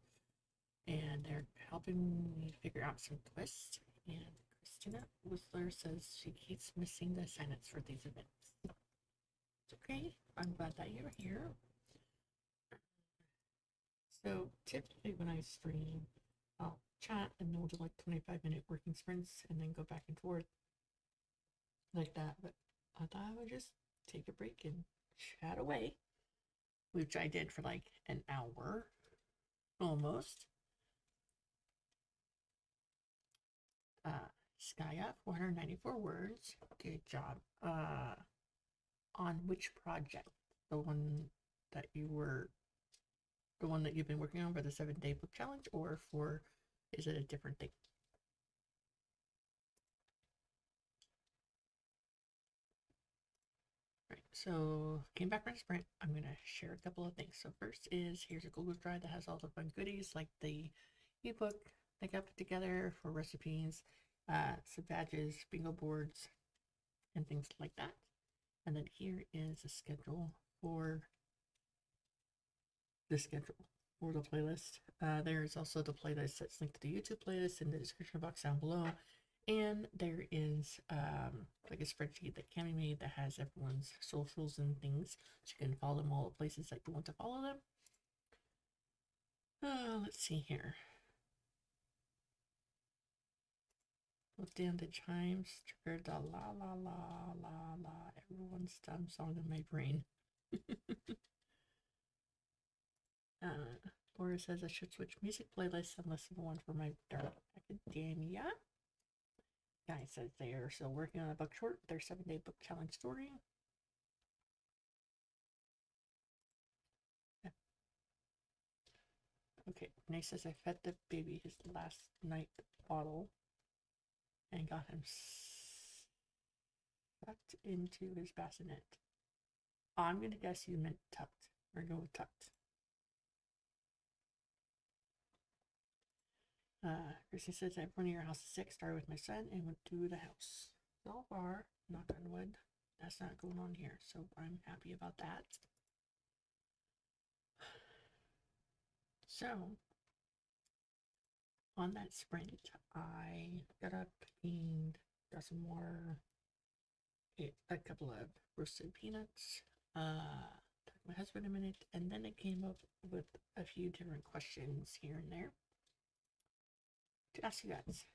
and they're helping me figure out some twists. And Christina Whistler says she keeps missing the assignments for these events. It's okay. I'm glad that you're here. So typically when I stream, I'll chat and then we'll do like 25-minute working sprints and then go back and forth like that. But I thought I would just take a break and chat away, which I did for like an hour almost. Skya, 494 words. Good job. On which project? The one that you've been working on for the 7-day book challenge, or for, is it a different thing? Right, so came back from a sprint. I'm gonna share a couple of things. So first is, here's a Google Drive that has all the fun goodies like the ebook that got put together for recipes, some badges, bingo boards, and things like that. And then here is a schedule for the playlist. There's also the playlist that's linked to the YouTube playlist in the description box down below. And there is like a spreadsheet that Cami made that has everyone's socials and things, so you can follow them all the places that you want to follow them. Let's see here. Look down the chimes, triggered the la la la la la, everyone's dumb song in my brain. Laura says I should switch music playlists and listen to one for my dark academia. Guy says they are still working on a book short, their 7-day book challenge story. Yeah. Okay, Renee says I fed the baby his last night bottle and got him sucked into his bassinet. I'm gonna guess you meant tucked, or go with tucked. Chrissy says everyone in your house is sick. Started with my son and went to the house. So far, knock on wood, that's not going on here. So I'm happy about that. So on that sprint, I got up and got some more, a couple of roasted peanuts. Took my husband a minute, and then it came up with a few different questions here and there to ask you guys.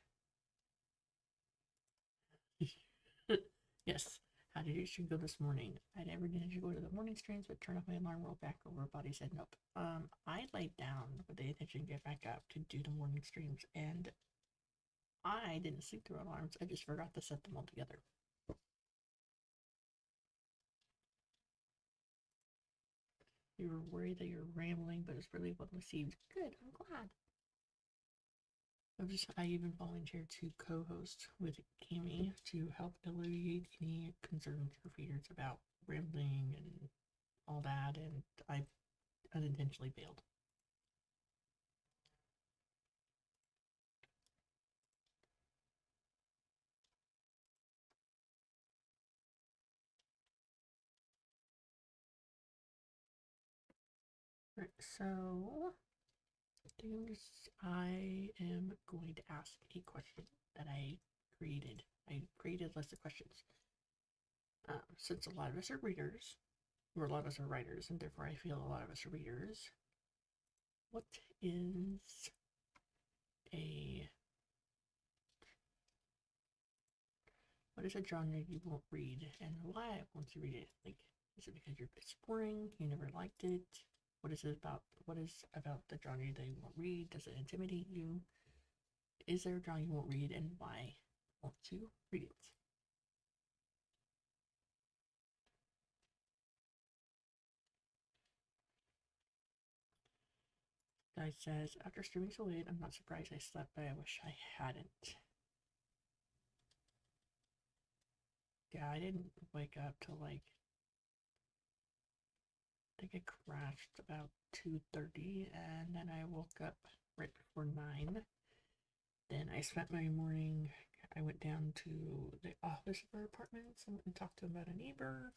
Yes, how did you go this morning? I never did go to the morning streams, but turn off my alarm, rolled back over. Body said nope. I laid down with the intention to get back up to do the morning streams, and I didn't sleep through alarms. I just forgot to set them all together. You were worried that you're rambling, but it's really well received. Good, I'm glad. I even volunteered to co-host with Cami to help alleviate any concerns for readers about rambling and all that, and I unintentionally failed. Right, so I am going to ask a question that I created. I created a list of questions. Since a lot of us are readers, or a lot of us are writers, and therefore I feel a lot of us are readers, what is a genre you won't read, and why won't you read it? Like, is it because it's boring, you never liked it? What is it about? What is about the genre that you won't read? Does it intimidate you? Is there a genre you won't read, and why won't you read it? I says, after streaming so late, I'm not surprised I slept, but I wish I hadn't. Yeah, I didn't wake up till like, I think I crashed about 2:30, and then I woke up right before 9. Then I spent my morning, I went down to the office of our apartments and talked to him about a neighbor,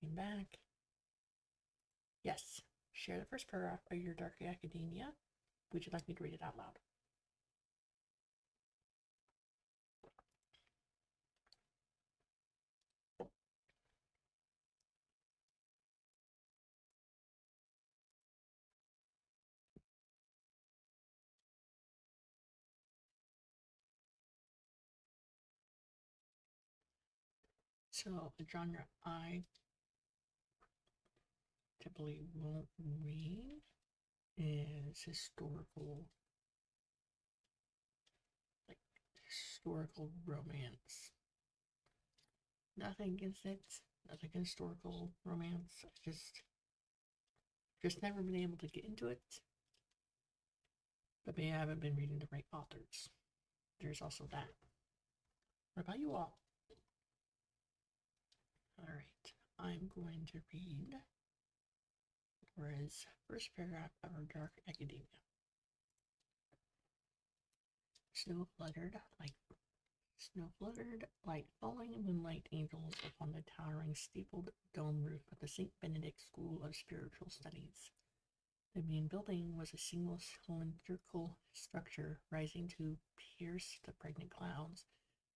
came back. Yes, share the first paragraph of your Dark Academia. Would you like me to read it out loud? So, a genre I typically won't read is historical romance. Nothing against it, nothing against historical romance. I just never been able to get into it. But maybe I haven't been reading the right authors. There's also that. What about you all? Alright, I'm going to read Laura's first paragraph of her Dark Academia. Snow-fluttered like falling moonlight angels upon the towering steepled dome roof of the St. Benedict School of Spiritual Studies. The main building was a single cylindrical structure rising to pierce the pregnant clouds,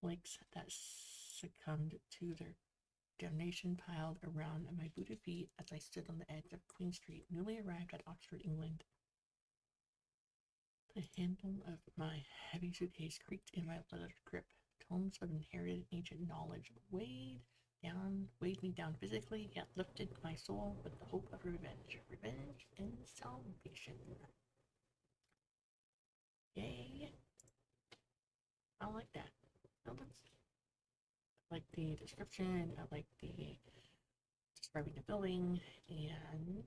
lakes that succumbed to their damnation piled around my booted feet as I stood on the edge of Queen Street, newly arrived at Oxford, England. The handle of my heavy suitcase creaked in my leather grip. Tomes of inherited ancient knowledge weighed me down physically, yet lifted my soul with the hope of revenge and salvation. Yay! I like that. I like the description. I like the describing the building, and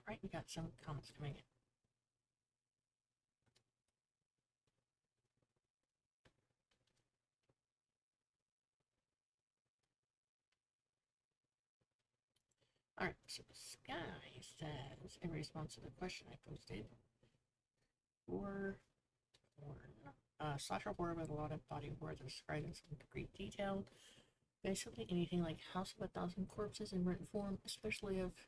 right, we got some comments coming in. Alright, so Sky says, in response to the question I posted, slasher horror with a lot of body horror that's described in some great detail. Basically anything like House of a Thousand Corpses in written form, especially if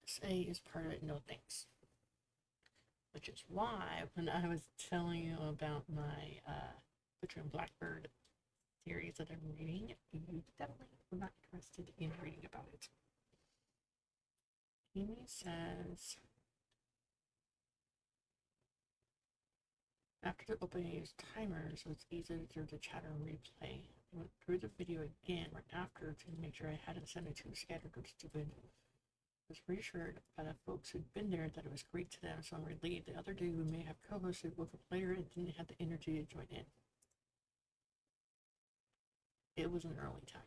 SA is part of it, no thanks. Which is why, when I was telling you about my Butcher and Blackbird series that I'm reading, you definitely were not interested in reading about it. Amy says, after the opening use timer, so it's easy to do the chatter and replay. I went through the video again right after to make sure I hadn't sent it too scattered or stupid. I was reassured by the folks who'd been there that it was great to them, so I'm relieved the other day we may have co-hosted with a player and didn't have the energy to join in. It was an early time.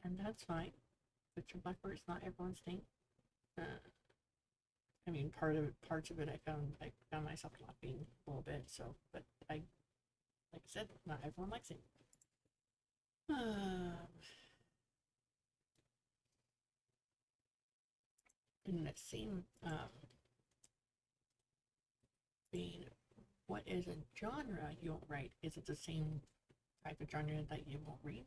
And that's fine. Butcher Blackbird is not everyone's thing. I mean, parts of it I found myself laughing a little bit, so, but like I said, not everyone likes it. In the same vein, what is a genre you won't write? Is it the same type of genre that you won't read?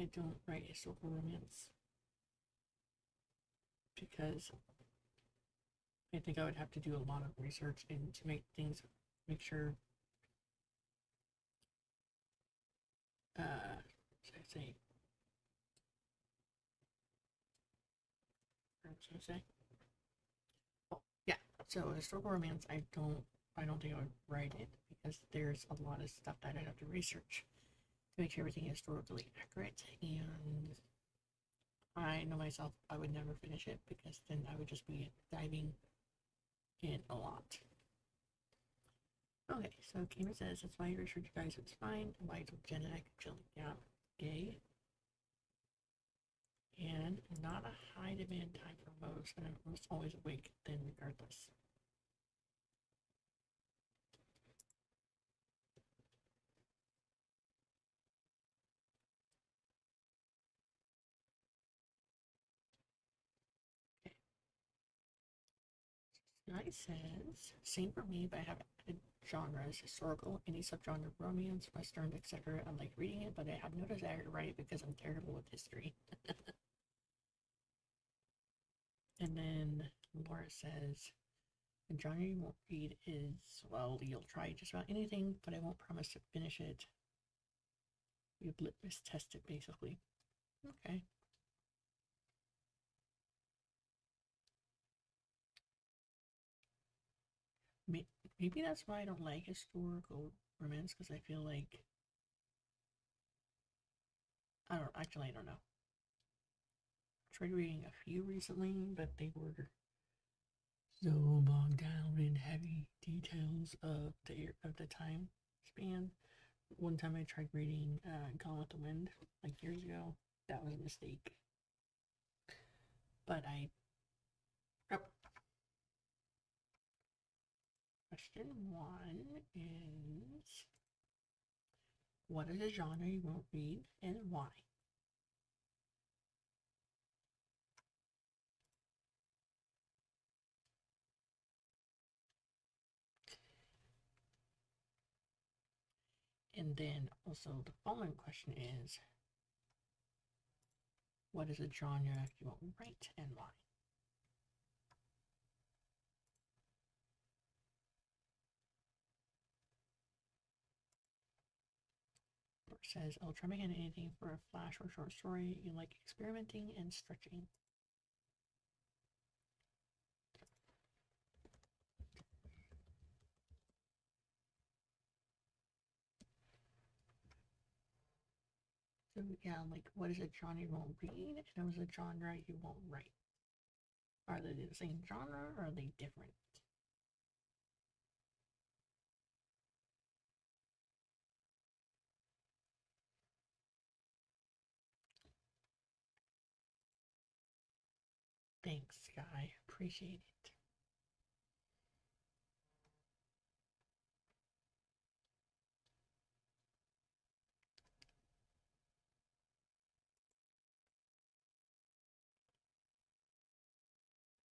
I don't write historical romance because I think I would have to do a lot of research and to make sure should I say? Oh, yeah. So historical romance, I don't think I would write it because there's a lot of stuff that I'd have to research to make sure everything is historically accurate, and I know myself, I would never finish it because then I would just be diving in a lot. Okay, so Cami says, that's why I reassured you guys it's fine. Why I told Jenna I could chill. Yeah, gay. And not a high demand time for most, and I'm almost always awake then regardless. Nice says, same for me, but I have added genres, historical, any subgenre, romance, western, etc. I like reading it, but I have no desire to write it because I'm terrible with history. And then Laura says, the genre you won't read is, well, you'll try just about anything, but I won't promise to finish it. You litmus test it, basically. Okay. Maybe that's why I don't like historical romance, because I feel like I don't know. I tried reading a few recently, but they were so bogged down in heavy details of the time span. One time I tried reading Gone with the Wind like years ago. That was a mistake. But question 1 is, what is a genre you won't read and why? And then also the following question is, what is a genre you won't write and why? Says, I'll try making anything for a flash or short story. You like experimenting and stretching. So yeah, like what is a genre you won't read and what is a genre you won't write? Are they the same genre or are they different? Thanks, Sky. Appreciate it.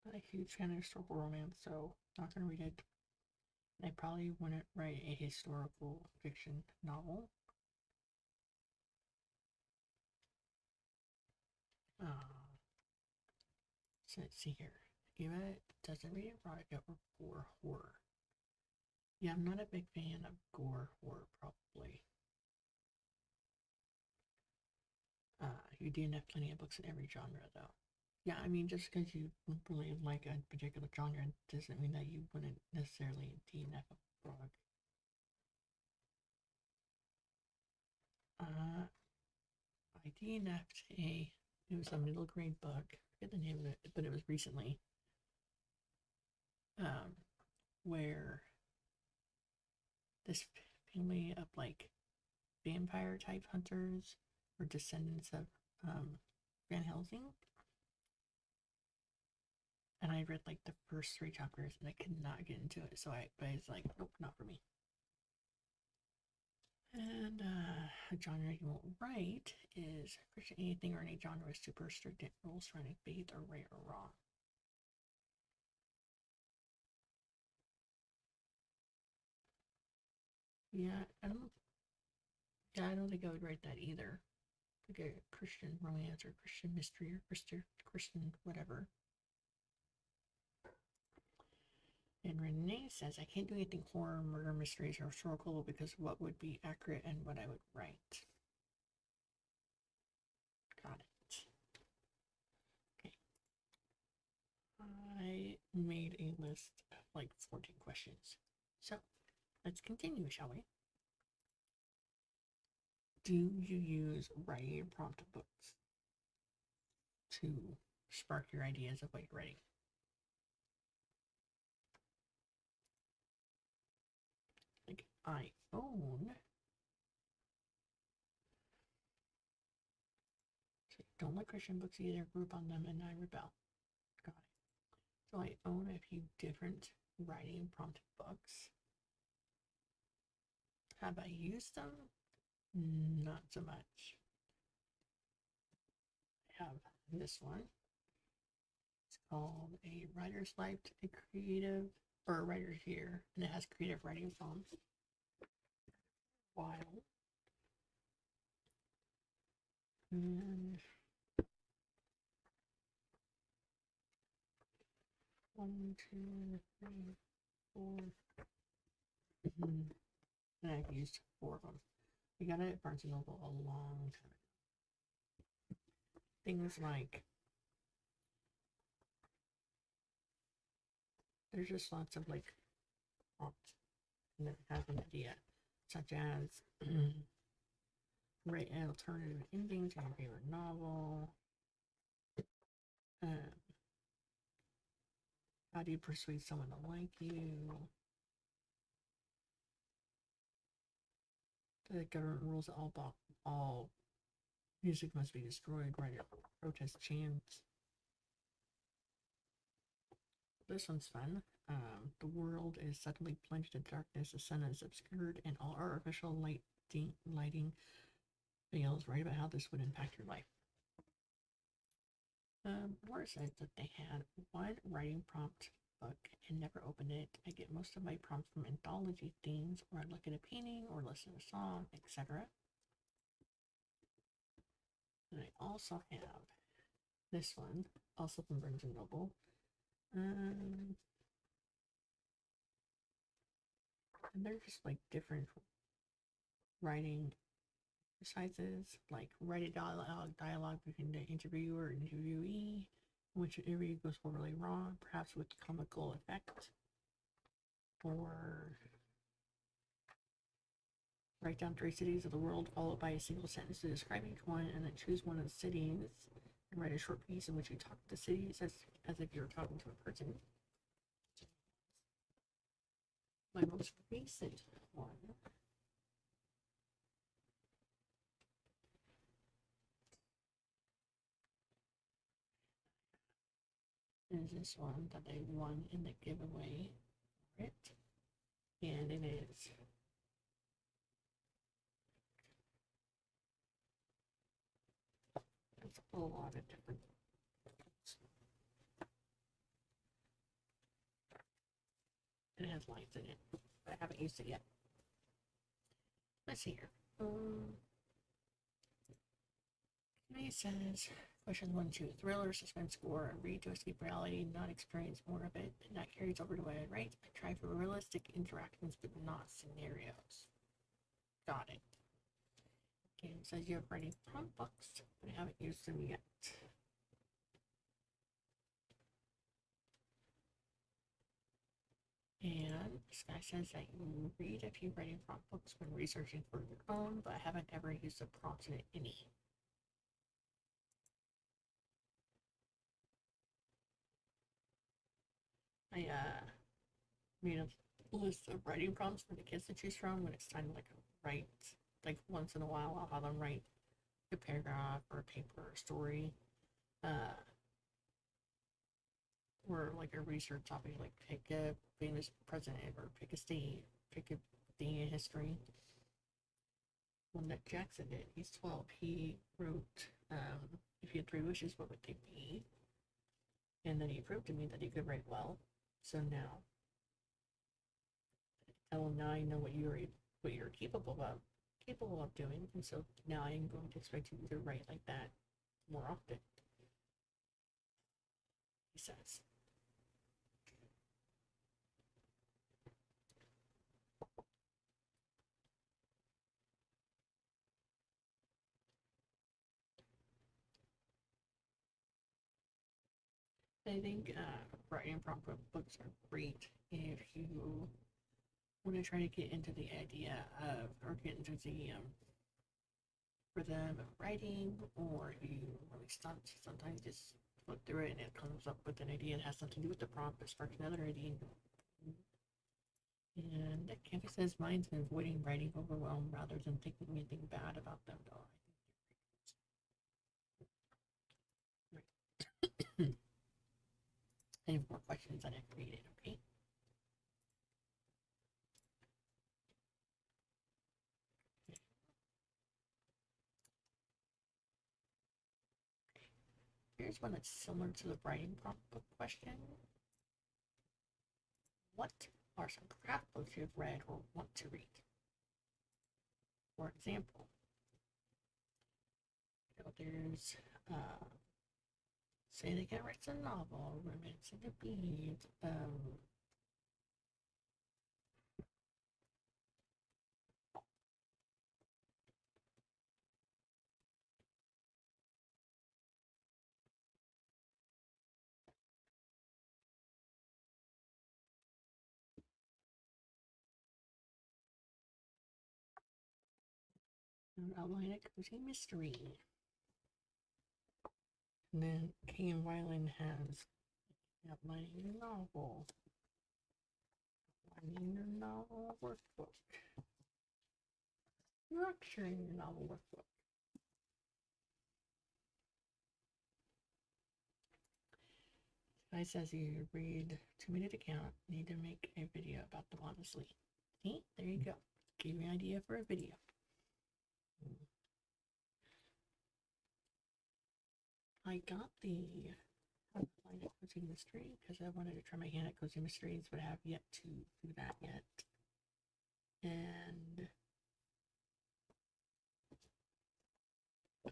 Not a huge fan of historical romance, so not gonna read it. I probably wouldn't write a historical fiction novel. So let's see here. Eva doesn't read erotica or gore horror. Yeah, I'm not a big fan of gore horror, probably. You do have plenty of books in every genre, though. Yeah, I mean, just because you really like a particular genre doesn't mean that you wouldn't necessarily DNF a book. I DNF'd it was a middle grade book. I forget the name of it, but it was recently. Where this family of like vampire type hunters were descendants of Van Helsing. And I read like the first 3 chapters and I could not get into it. But I was like, nope, not for me. And a genre you won't write is Christian anything or any genre with super strict rules surrounding faith or right or wrong. Yeah, I don't think I would write that either. Like a Christian romance or Christian mystery or Christian whatever. And Renee says, I can't do anything horror, murder, mysteries, or historical because what would be accurate and what I would write. Got it. Okay. I made a list of like 14 questions. So let's continue, shall we? Do you use writing prompt books? to spark your ideas of what you're writing. Like, I own. So don't like Christian books either, group on them, and I rebel. Got it. So I own a few different writing prompt books. Have I used them? Not so much. I have this one. It's called A Writer's Life to the Creative, or a Writer's Year, and it has creative writing prompts. While. And 1, 2, 3, 4. And I've used 4 of them. We got it at Barnes & Noble a long time ago. Things like, there's just lots of like prompts and it has an idea, such as write an alternative ending to your favorite novel. How do you persuade someone to like you? The government rules that all music must be destroyed. Write a protest chants. This one's fun. The world is suddenly plunged in darkness. The sun is obscured, and all artificial lighting fails. Write about how this would impact your life. Laura said that they had one writing prompt book and never opened it. I get most of my prompts from anthology themes, or I look at a painting or listen to a song, etc. And I also have this one, also from Barnes & Noble. And they're just like different writing exercises, like write a dialogue between the interviewer and interviewee, in which an interview goes horribly wrong, perhaps with comical effect. Or write down 3 cities of the world, followed by a single sentence to describe each one, and then choose one of the cities and write a short piece in which you talk to the cities as if you were talking to a person. My most recent one is this one that I won in the giveaway for it. And it is it's a lot of different things. It has lines in it, but I haven't used it yet. Let's see here. It says question 1, 2, thriller, suspense, score, read to escape reality, not experience more of it, and that carries over to what I write. I try for realistic interactions, but not scenarios. Got it. Okay, it says you have writing prompt books, but I haven't used them yet. And this guy says that you read a few writing prompt books when researching for your own, but I haven't ever used the prompts in any. I made a list of writing prompts for the kids to choose from when it's time to like write. Like once in a while, I'll have them write a paragraph or a paper or a story, or like a research topic, like pick a famous president or pick a state, pick a thing in history. One that Jackson did. He's 12. He wrote, if you had 3 wishes, what would they be? And then he proved to me that he could write well. So now, now I know what you're capable of doing, and so now I'm going to expect you to write like that more often. He says. I think writing prompt books are great if you want to try to get into the idea of, or get into the for them writing, or you really sometimes just flip through it and it comes up with an idea and has something to do with the prompt that sparks another idea. And Cami says mine's been avoiding writing overwhelm rather than thinking anything bad about them, though. Right. I have more questions that I've created, okay? Here's one that's similar to the writing prompt book question. What are some craft books you've read or want to read? For example, there's Say They Get Writes a novel, Romance in the Bead, an outline a cozy mystery. And then Kay and Wyland has outlining your novel. Outlining your novel workbook. Structuring your novel workbook. Guy says you read 2-minute account, need to make a video about them honestly. See, there you go. Gave me an idea for a video. I got the outline at Cozy Mystery because I wanted to try my hand at Cozy Mysteries, but I have yet to do that yet. And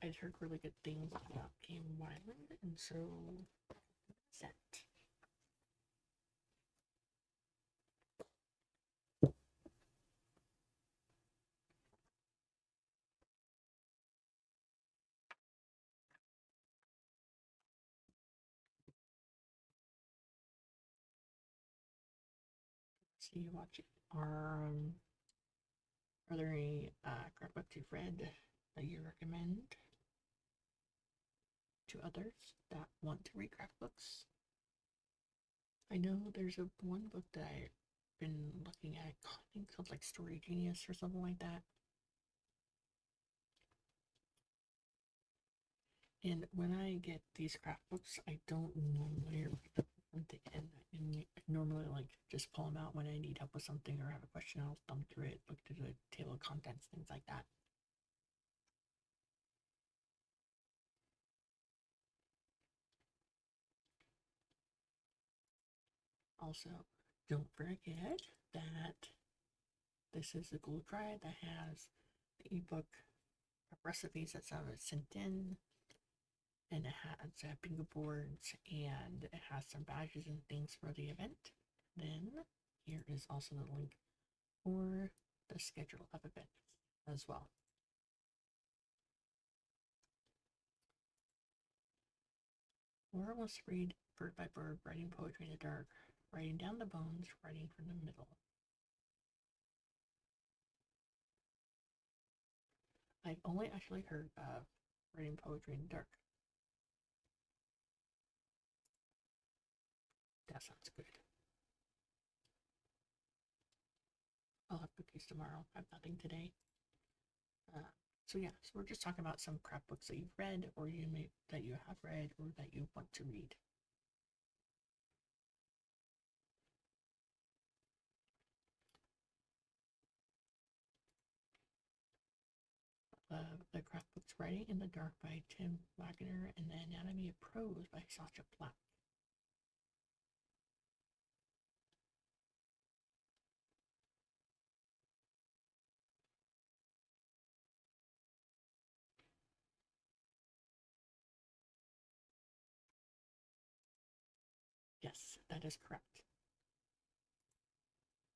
I'd heard really good things about Game Wyland, and so set. So you watch it. Are there any craft books you've read that you recommend to others that want to read craft books? I know there's one book that I've been looking at, I think it's called like Story Genius or something like that. And when I get these craft books, I don't normally read them from the end. I normally like just pull them out when I need help with something or have a question. I'll thumb through it, look through the table of contents, things like that. Also, don't forget that this is a Google Drive that has the ebook of recipes that some is sent in, and it has bingo boards, and it has some badges and things for the event. Then here is also the link for the schedule of events as well. Laura wants to read Bird by Bird, writing poetry in the dark, writing down the bones, writing from the middle. I've only actually heard of writing poetry in the dark. That sounds good. I'll have cookies tomorrow. I have nothing today. So yeah, so we're just talking about some craft books that you've read, or that you have read, or that you want to read. The craft books Writing in the Dark by Tim Wagner and The Anatomy of Prose by Sasha Black. Yes, that is correct.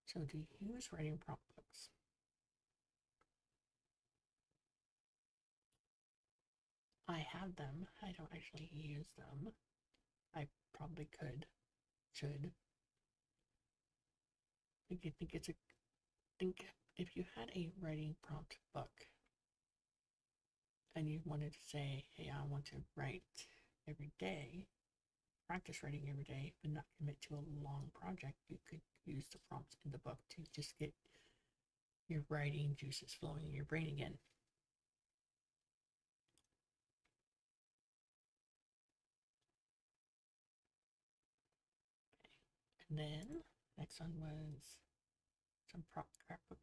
So do you use writing prompt books? I have them. I don't actually use them. I probably should. I think if you had a writing prompt book, and you wanted to say, hey, I want to write every day, practice writing every day, but not commit to a long project, you could use the prompts in the book to just get your writing juices flowing in your brain again. And then next one was some craft books.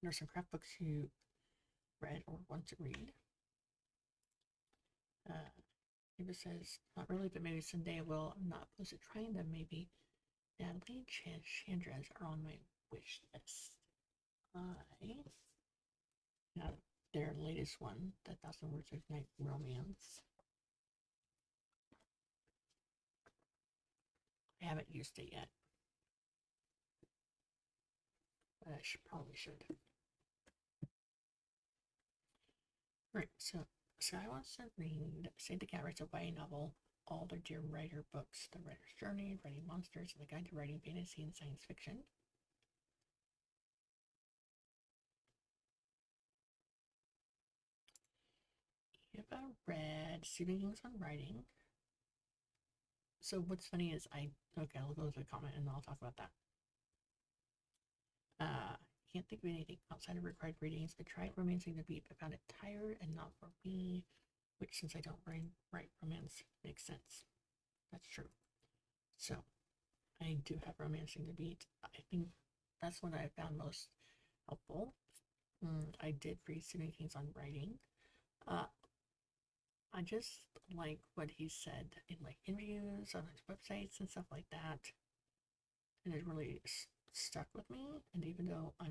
There's some craft books you read or want to read. Eva says, not really, but maybe someday I will. I'm not opposed to trying them. Maybe Natalie and Chandra's are on my wish list. Now their latest one, The 1,000 Words of Night Romance. I haven't used it yet, but I probably should. Right, so Sky wants to read Say the Cat Writes a YA Novel, all the Dear Writer books, The Writer's Journey, Writing Monsters, and The Guide to Writing Fantasy and Science Fiction. Eva read Stephen King's on Writing. So what's funny is okay, I'll go to the comment and I'll talk about that. Can't think of anything outside of required readings. I tried Romancing the Beat, but found it tired and not for me, which since I don't write romance makes sense. That's true. So I do have Romancing the Beat. I think that's what I found most helpful. I did read Stephen King's on Writing. I just like what he said in like interviews on his websites and stuff like that, and it really stuck with me. And even though I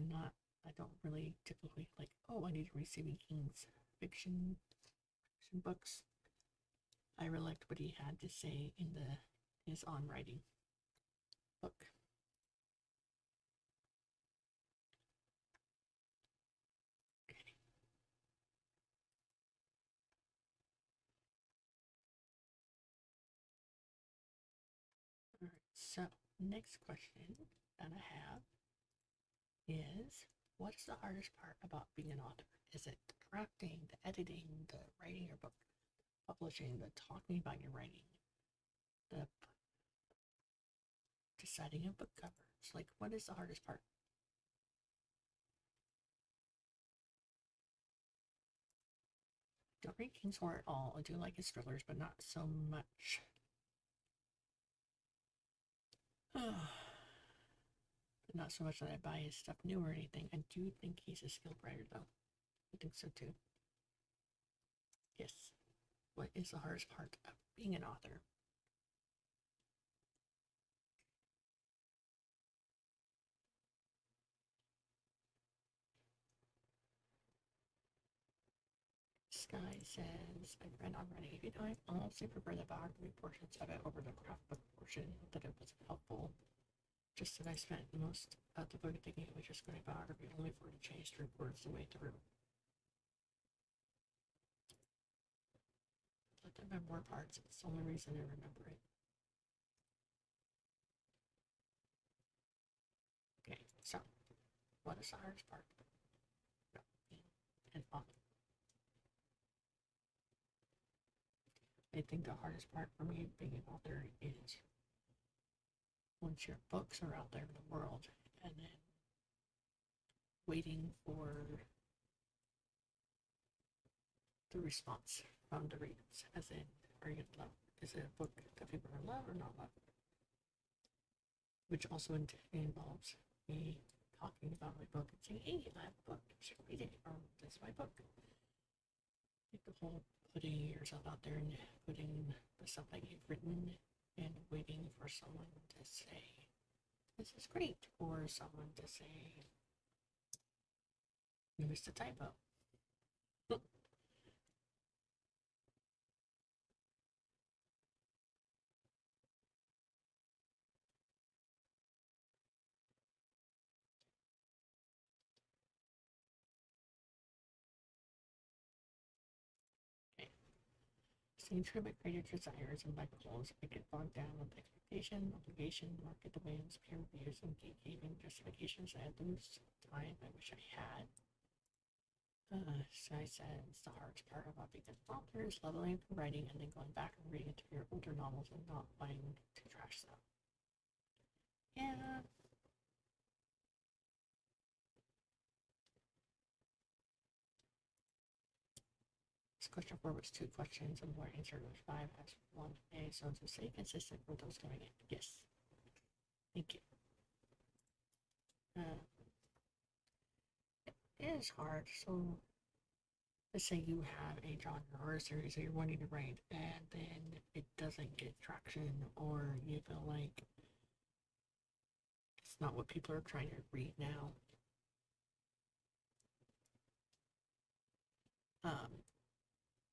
don't really typically like, oh, I need to read Stephen King's fiction books, I really liked what he had to say in his on Writing book. Alright, so next question that I have is, what is the hardest part about being an author? Is it the drafting, the editing, the writing your book, publishing, the talking about your writing, the deciding on book covers? Like, what is the hardest part? Don't read King's War at all. I do like his thrillers, but not so much. Not so much that I buy his stuff new or anything. I do think he's a skilled writer, though. I think so, too. Yes. What is the hardest part of being an author? Sky says, I read on Reddit. If you know, I honestly prefer the biography portions of it over the craft book portion. That it was helpful. Just that I spent most of the book thinking it was just going to be biography, only for it to change 3 words the way through. But the memoir parts, it's the only reason I remember it. Okay, so what is the hardest part? And I think the hardest part for me being an author is once your books are out there in the world and then waiting for the response from the readers, as in, are you gonna love? Is it a book that people are love or not love? Which also involves me talking about my book and saying, hey, I have a book, you should read it, or this is my book. Like the whole putting yourself out there and putting the stuff that you've written and waiting for someone to say, this is great, or someone to say, you missed a typo. Staying true to my creative desires and life goals, I get bogged down with expectation, obligation, market demands, peer reviews, and gatekeeping justifications. I lose time I wish I had. So I said the hardest part about being an author is leveling up your writing and then going back and reading into your older novels and not wanting to trash them. Yeah. This question 4 was 2 questions and more answered was 5 has 1A, so to stay consistent for those coming in. Yes. Thank you. It is hard. So let's say you have a genre or a series that you're wanting to write and then it doesn't get traction or you feel like it's not what people are trying to read now.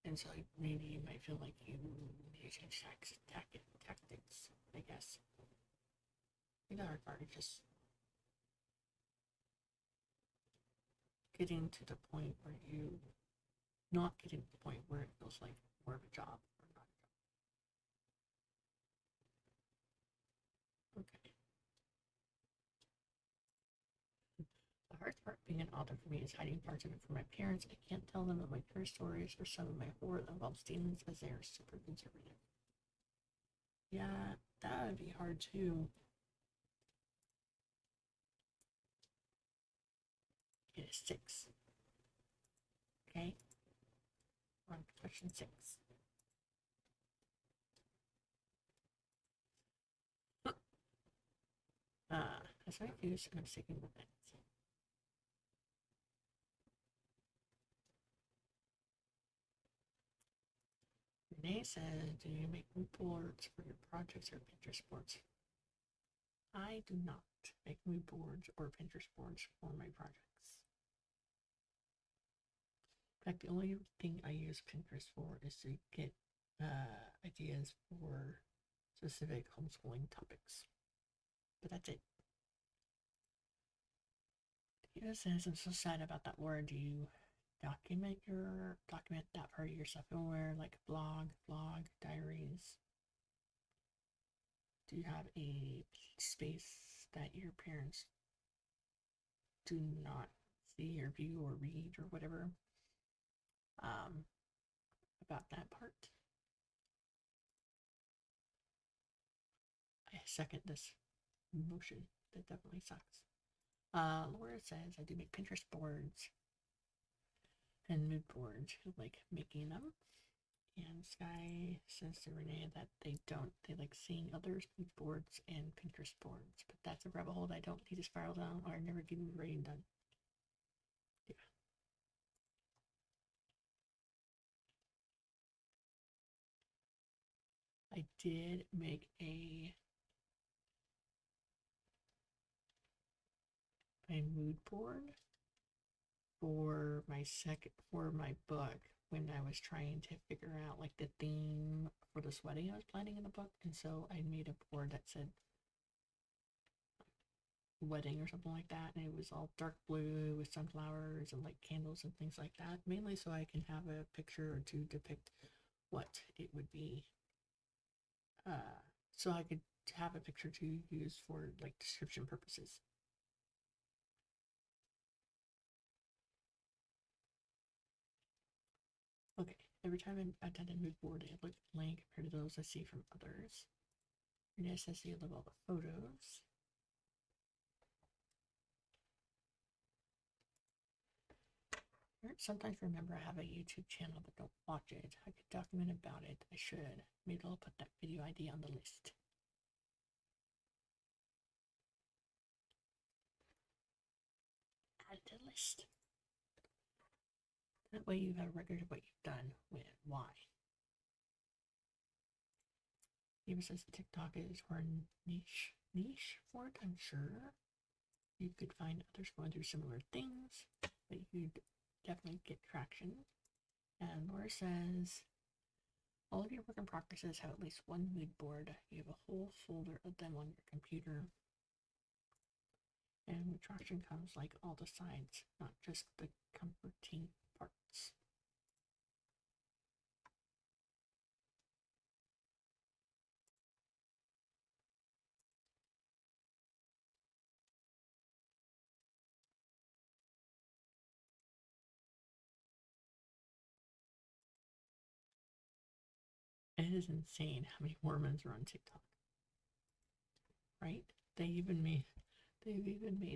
And so maybe you might feel like you need to change tactics, I guess. The hard part is just getting to the point where you not getting to the point where it feels like more of a job or not a job. Okay. The hardest part being an author for me is hiding parts of it from my parents. I can't tell them of my true stories or some of my horror that involves demons as they are super conservative. Yeah, that would be hard too. It is 6. Okay. We're on to question 6. As I use and I'm sticking with it. Renee says, do you make mood boards for your projects or Pinterest boards? I do not make mood boards or Pinterest boards for my projects. In fact, the only thing I use Pinterest for is to get ideas for specific homeschooling topics. But that's it. Tina says, I'm so sad about that word. Do you document that part of your stuff anywhere, like blog, diaries? Do you have a space that your parents do not see or view or read or whatever? About that part. I second this motion. That definitely sucks. Laura says I do make Pinterest boards and mood boards. Like making them. And Sky says to Renee that they don't. They like seeing others' mood boards and Pinterest boards. But that's a rabbit hole that I don't need to spiral down or never get me writing done. Yeah. I did make a mood board for my book when I was trying to figure out like the theme for this wedding I was planning in the book, and so I made a board that said wedding or something like that, and it was all dark blue with sunflowers and like candles and things like that, mainly so I can have a picture or two depict what it would be, so I could have a picture to use for like description purposes. Okay, every time I attend a mood board, I look blank compared to those I see from others. Renee says you love all the photos. Sometimes remember I have a YouTube channel but don't watch it. I could document about it. I should. Maybe I'll put that video ID on the list. Add to the list. That way you have a record of what you've done, when, why. Eva says TikTok is for niche for it, I'm sure. You could find others going through similar things, but you'd definitely get traction. And Laura says, all of your work in progresses have at least one mood board. You have a whole folder of them on your computer. And traction comes like all the sides, not just the comforting parts. It is insane how many Mormons are on TikTok, right? They've even made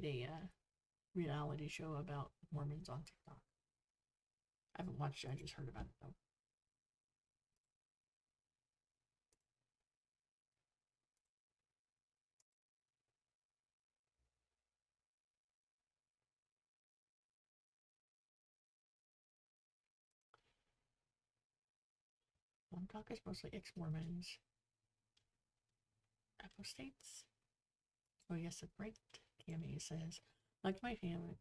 a reality show about Mormons on TikTok. I haven't watched it. I just heard about it though. One talk is mostly ex-Mormons, apostates. Oh yes, it ranked. Cami says, like my family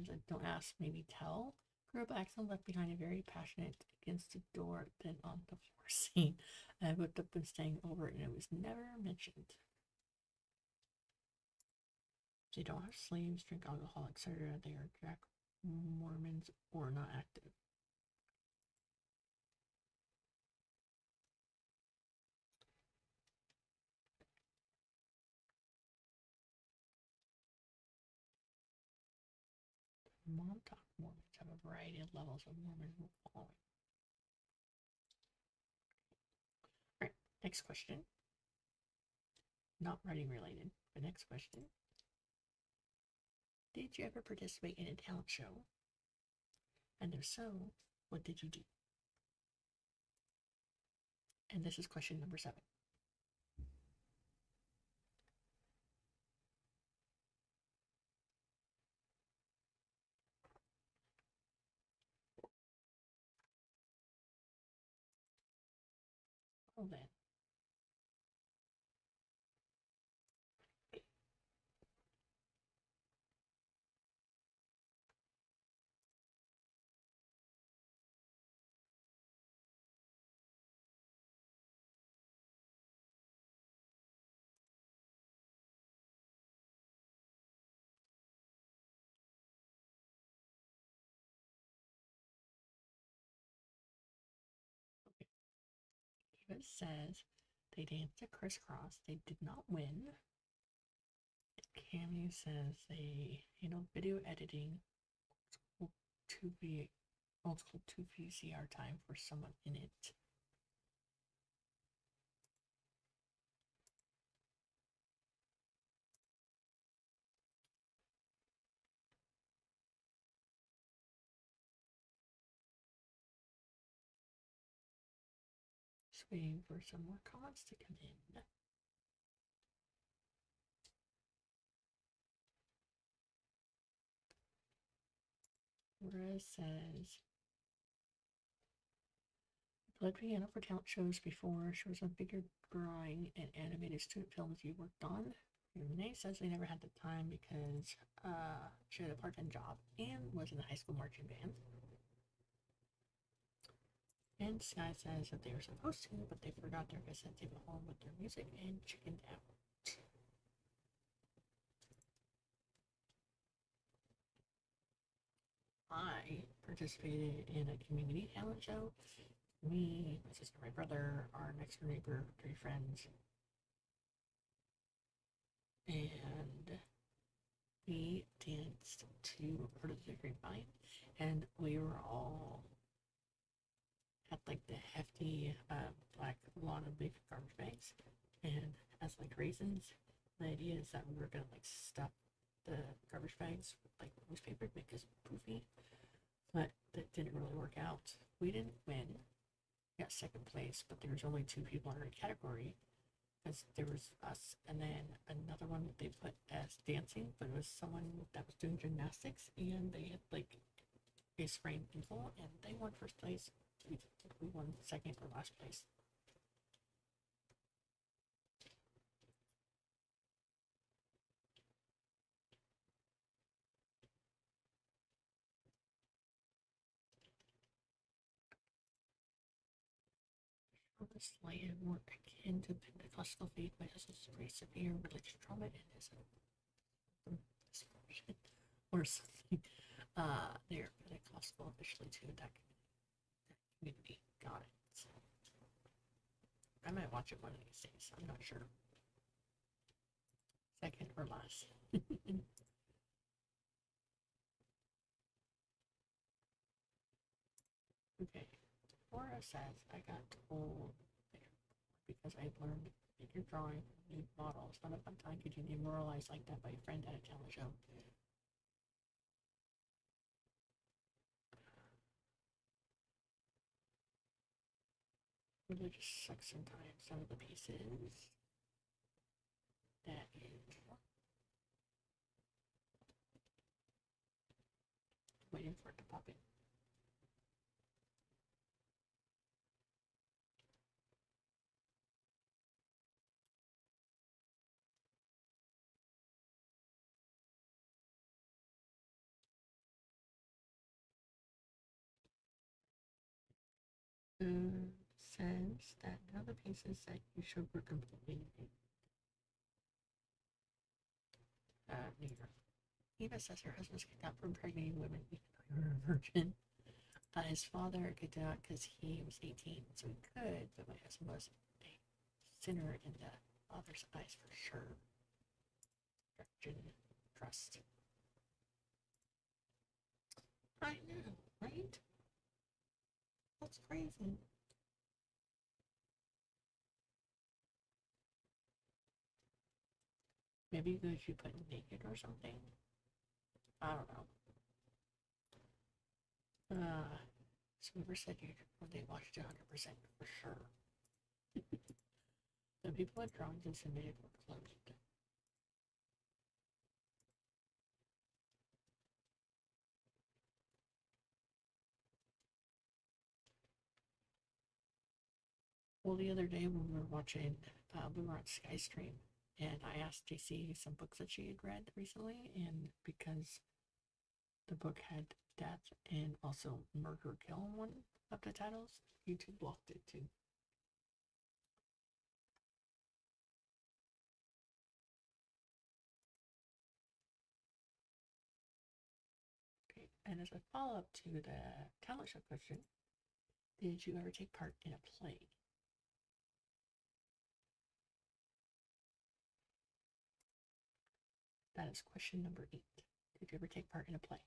that don't ask, maybe tell. Grew up accident left behind a very passionate against the door, then on the floor scene. I whipped up and staying over it, and it was never mentioned. They don't have slaves, drink alcohol, etc. They are Jack Mormons or not active. Montauk Mormons have a variety of levels of Mormon following. Alright, next question. Not writing related, but next question. Did you ever participate in a talent show? And if so, what did you do? And this is question number 7. Well then. Eva says they danced a crisscross. They did not win. Cami says they handled video editing. Old school 2 VCR time for someone in it. Just waiting for some more comments to come in. Laura says played piano for talent shows before. She was on figure drawing and animated student films you worked on. Renee says they never had the time because she had a part-time job and was in the high school marching band. And Sky says that they were supposed to, but they forgot their cassette tape at home with their music and chickened out. I participated in a community talent show. Me, my sister, my brother, our next door neighbor, 3 friends, and we danced to Part of the Grapevine, and we were all had like the hefty black lawn of big garbage bags, and as like raisins, the idea is that we were gonna like stuff the garbage bags with like newspaper to make us poofy, but that didn't really work out. We didn't win. We got second place, but there was only 2 people in our category because there was us and then another one that they put as dancing, but it was someone that was doing gymnastics and they had like a sprained ankle and they won first place. We won second or last place. Was slightly more akin to Pentecostal faith, but has a pretty severe religious trauma and is a dysfunction or something. They're Pentecostal officially too. That community got it. So I might watch it one of these days. I'm not sure. Second or last. Okay. Laura says I got told they because I've learned that you're drawing nude models. Not a fun time getting demoralized like that by a friend at a talent show. Religious sucks sometimes. Some of the pieces. That is. Waiting for it to pop in. Says that now the pieces that you showed were completely New York. Eva says her husband's kicked out from impregnating women even though you're a virgin. His father kicked out because he was 18, so he could, but my husband was a sinner in the father's eyes for sure. Virgin trust. I know, right? That's crazy. Maybe because you put naked or something. I don't know. Whoever said you they watched 100% for sure. The people at drawings and submitted were closed. Well, the other day when we were watching, we were on Skystream, and I asked JC some books that she had read recently, and because the book had death and also murder kill in one of the titles, YouTube blocked it too. Okay, and as a follow-up to the talent show question, did you ever take part in a play? That is question number 8. Did you ever take part in a play?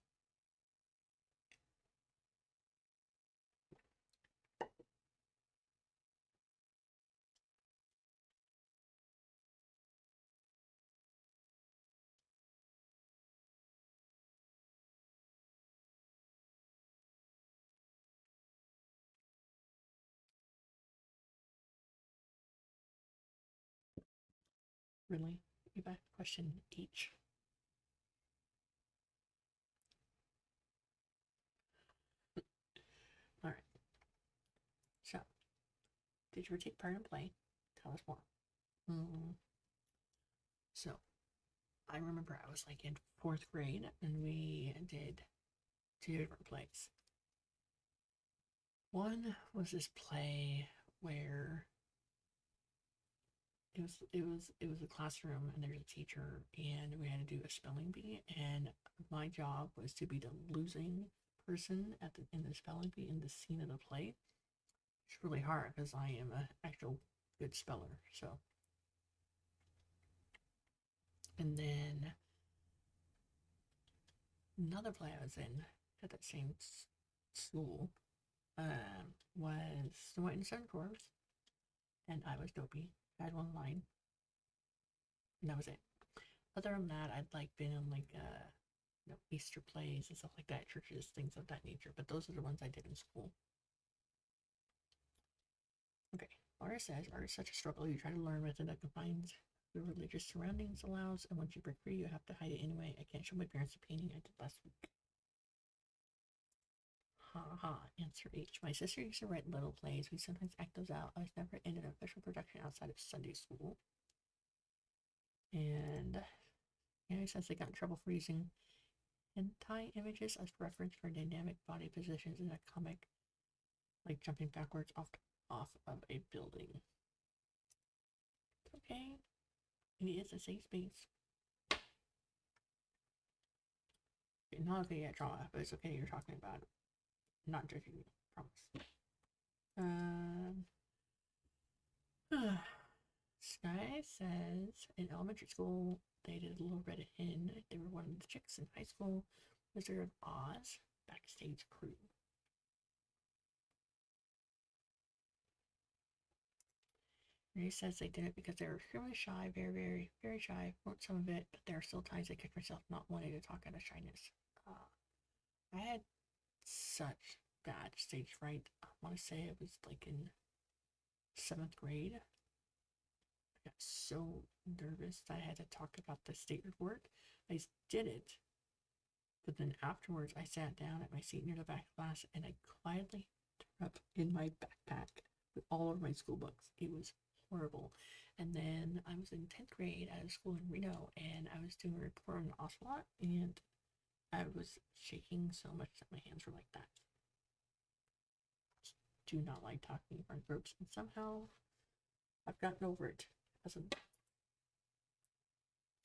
Really? Eva, question each. All right. So, did you ever take part in a play? Tell us more. So, I remember I was like in 4th grade, and we did 2 different plays. One was this play where it was a classroom, and there's a teacher, and we had to do a spelling bee, and my job was to be the losing person in the spelling bee in the scene of the play. It's really hard because I am an actual good speller. So, and then another play I was in at that same school was The White and Seven Dwarfs, and I was Dopey. I had one line, and that was it. Other than that, I'd like been in like Easter plays and stuff like that, churches, things of that nature. But those are the ones I did in school. Okay, Laura says art is such a struggle. You try to learn within the confines the religious surroundings allows, and once you break free, you have to hide it anyway. I can't show my parents the painting I did last week. Ha ha, answer H. My sister used to write little plays. We sometimes act those out. I was never in an official production outside of Sunday school. And yeah, since they got in trouble for using hentai images as reference for dynamic body positions in a comic, like jumping backwards off of a building. It's okay. It is a safe space. Not okay yet, drama, but it's okay. You're talking about it. Not judging you, promise. Sky says in elementary school they did a Little Red Hen. They were one of the chicks in high school. Wizard of Oz backstage crew. he says they did it because they were extremely shy, very, very, very shy. Wrote some of it, but there are still times I kick myself not wanting to talk out of shyness. I had such bad stage fright. I want to say it was like in 7th grade. I got so nervous that I had to talk about the state report. I did it, but then afterwards I sat down at my seat near the back of class and I quietly threw up in my backpack with all of my school books. It was horrible. And then I was in 10th grade at a school in Reno and I was doing a report on an ocelot and I was shaking so much that my hands were like that. Do not like talking in front of groups, and somehow I've gotten over it as a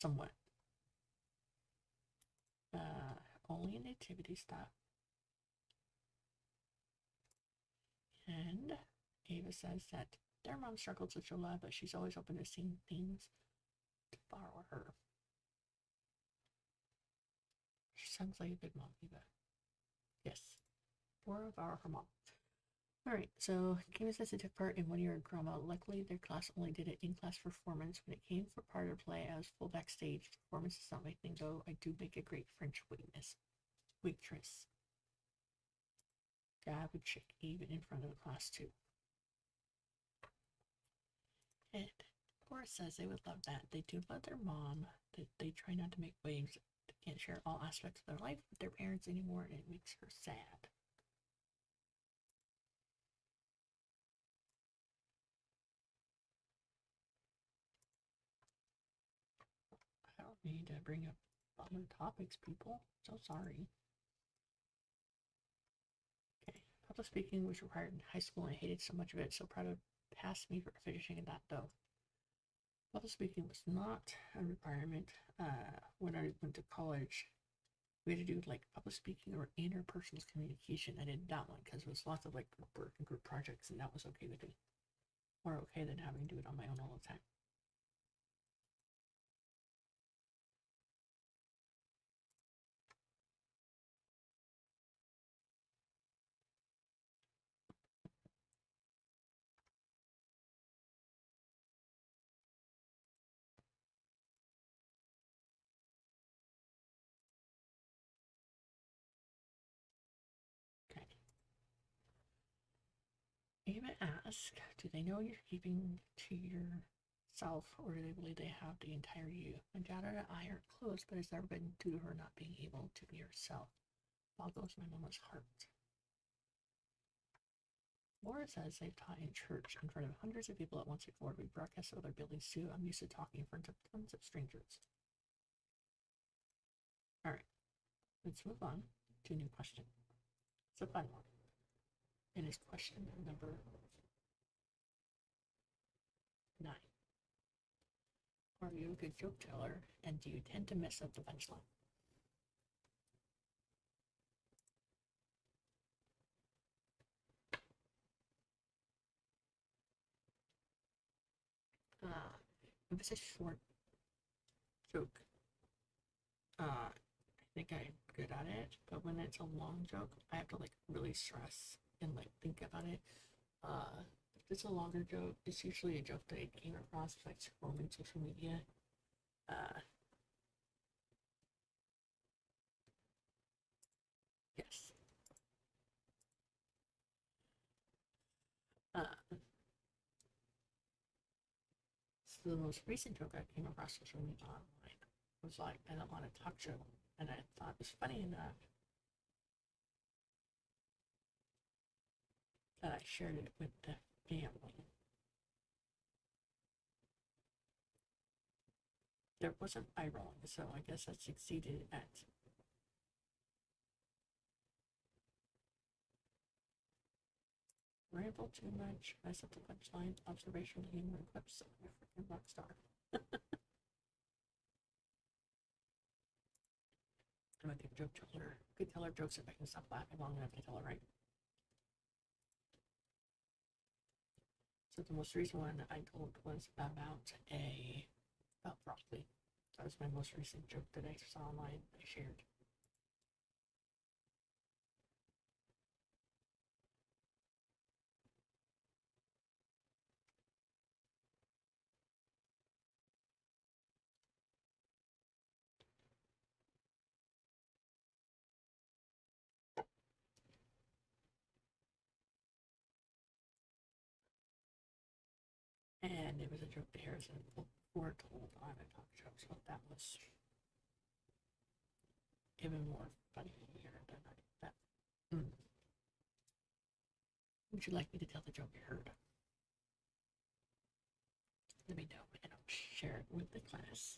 somewhat. Only in nativity stuff. And Ava says that their mom struggles with Jola, but she's always open to seeing things to borrow her. She sounds like a good mom, Eva. Yes. Borrow her mom. Alright, so Cami says they took part in 1 year of drama. Luckily, their class only did it in-class performance. When it came for part of the play, I was full backstage. Performance is not my thing, though. I do make a great French waitress. God would chick even in front of the class, too. And Cora says they would love that. They do love their mom. That they try not to make waves. They can't share all aspects of their life with their parents anymore, and it makes her sad. I don't need to bring up other topics, people. So sorry. Okay. Public speaking was required in high school and I hated so much of it, so proud of passed me for finishing that though. Public speaking was not a requirement. When I went to college, we had to do like public speaking or interpersonal communication. I did that one because it was lots of like work and group projects, and that was okay with me. More okay than having to do it on my own all the time. Okay. Ava asks, do they know you're keeping to yourself, or do they believe they have the entire you? My dad and I are close, but it's never been due to her not being able to be herself. Boggles my mama's heart. Laura says they've taught in church in front of hundreds of people at once before. We broadcast other buildings too. I'm used to talking in front of tons of strangers. Alright, let's move on to a new question. It's a fun one. It is question number 9. Are you a good joke teller, and do you tend to mess up the punchline? If it's a short joke, I think I'm good at it, but when it's a long joke, I have to like really stress and like think about it. If it's a longer joke, it's usually a joke that I came across like scrolling social media. Yes. So the most recent joke I came across social media online was like I don't want a talk show, and I thought it was funny enough that I shared it with the family. There wasn't eye rolling, so I guess I succeeded at ramble too much, mess up the punchline, observational humor, and clips. I'm a freaking rock star. I'm a good joke teller. Good teller of jokes if I can stop laughing long enough to tell it right. So the most recent one I told was about broccoli. That was my most recent joke that I saw online. I shared. and it was a joke to Harrison foretold on a talk show, so that was even more funny here than that. Would you like me to tell the joke you heard? Let me know, and I'll share it with the class.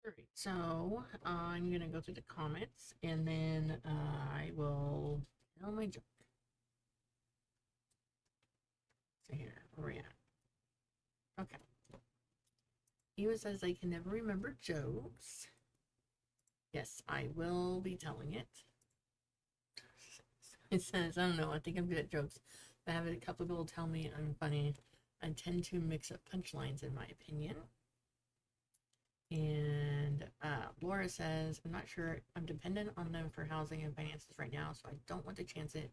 Alright, so I'm gonna go through the comments and then I will tell my joke. So here, where are we at? Okay. Eva says I can never remember jokes. Yes, I will be telling it. It says, I don't know, I think I'm good at jokes. I have a couple of people tell me I'm funny. I tend to mix up punchlines in my opinion. And Laura says, I'm not sure. I'm dependent on them for housing and finances right now, so I don't want to chance it.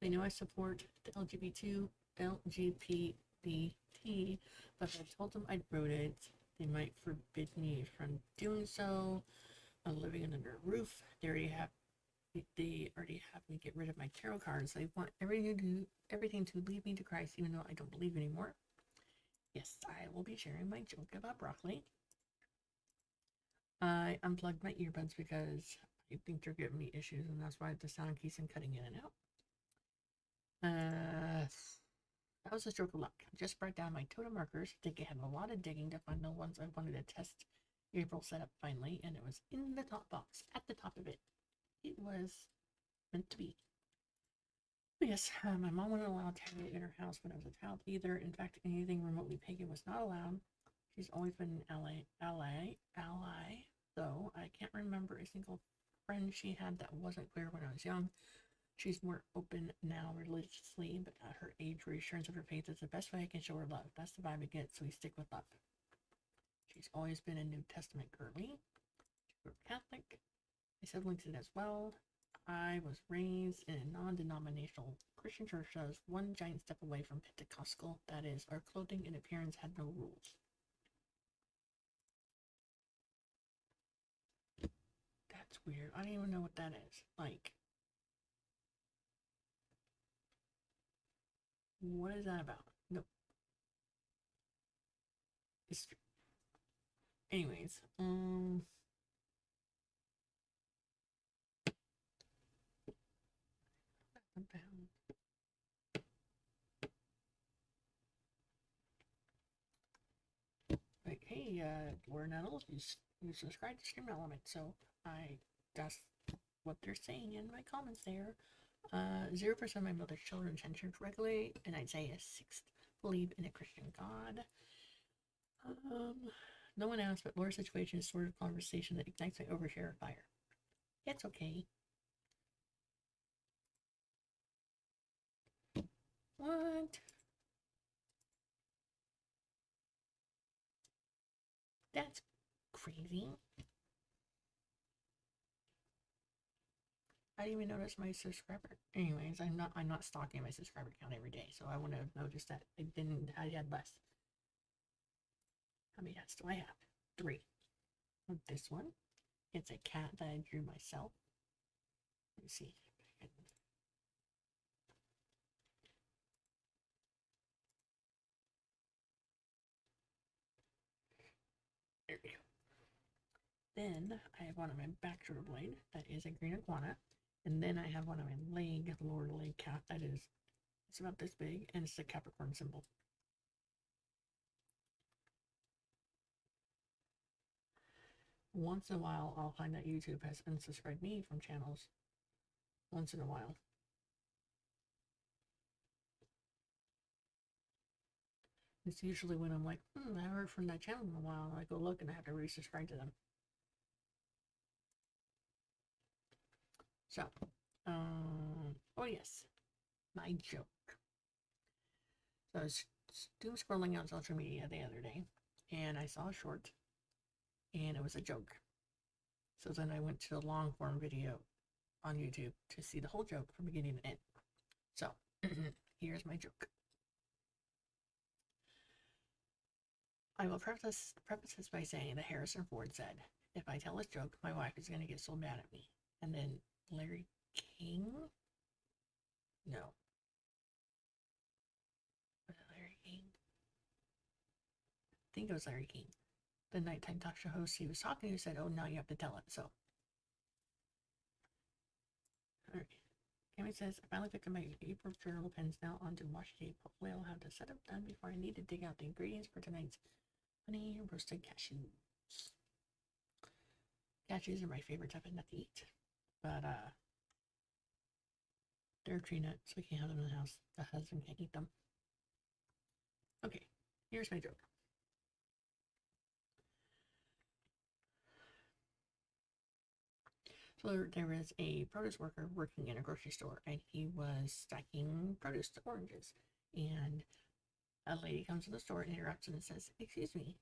They know I support the LGBT, but if I told them I wrote it, they might forbid me from doing so. I'm living under a roof. They already have me get rid of my tarot cards. They want everything to lead me to Christ, even though I don't believe anymore. Yes, I will be sharing my joke about broccoli. I unplugged my earbuds because I think they're giving me issues, and that's why the sound keeps on cutting in and out. That was a stroke of luck. I just brought down my totem markers. I think I had a lot of digging to find the ones I wanted to test. April set up finally, and it was in the top box, at the top of it. It was meant to be. But yes, my mom wasn't allowed tarot in her house when I was a child either. In fact, anything remotely pagan was not allowed. She's always been an ally, though. I can't remember a single friend she had that wasn't queer when I was young. She's more open now religiously, but at her age, reassurance of her faith is the best way I can show her love. That's the vibe I get, so we stick with love. She's always been a New Testament girly. She grew up Catholic. My siblings did as well. I was raised in a non-denominational Christian church that was one giant step away from Pentecostal. That is, our clothing and appearance had no rules. That's weird. I don't even know what that is. Like, what is that about? Nope. It's true. Anyways, like, hey, Laura Nettles, you subscribe to Stream Element, so that's what they're saying in my comments there. 0% of my mother's children attend church regularly, and I'd say a sixth believe in a Christian God. No one asked, but Laura's situation is sort of conversation that ignites my overshare fire. It's okay. What? That's crazy. I didn't even notice my subscriber. Anyways, I'm not stalking my subscriber count every day, so I wouldn't have noticed that I had less. How many hats do I have? 3. This one. It's a cat that I drew myself. Let's see. There we go. Then I have one on my back shoulder blade that is a green iguana. And then I have one on my leg, the lower leg calf that is, it's about this big, and it's a Capricorn symbol. Once in a while, I'll find that YouTube has unsubscribed me from channels. Once in a while. It's usually when I'm like, I haven't heard from that channel in a while, and I go look and I have to resubscribe to them. So, oh yes, my joke. So I was doom scrolling on social media the other day, and I saw a short, and it was a joke. So then I went to the long form video on YouTube to see the whole joke from beginning to end. So, here's my joke. I will preface this by saying that Harrison Ford said, if I tell this joke, my wife is going to get so mad at me. And then Larry King? No. Was it Larry King? I think it was Larry King. The nighttime talk show host he was talking to said, oh, now you have to tell it. So, alright. Cami says, I finally picked up my April journal pens now onto washi tape. Hopefully I'll have the setup done before I need to dig out the ingredients for tonight's honey roasted cashews. Cashews are my favorite type of nut to eat, but they're tree nuts, so we can't have them in the house. The husband can't eat them. Okay, here's my joke. So there was a produce worker working in a grocery store, and he was stacking produce to oranges. And a lady comes to the store and interrupts him and says, "Excuse me,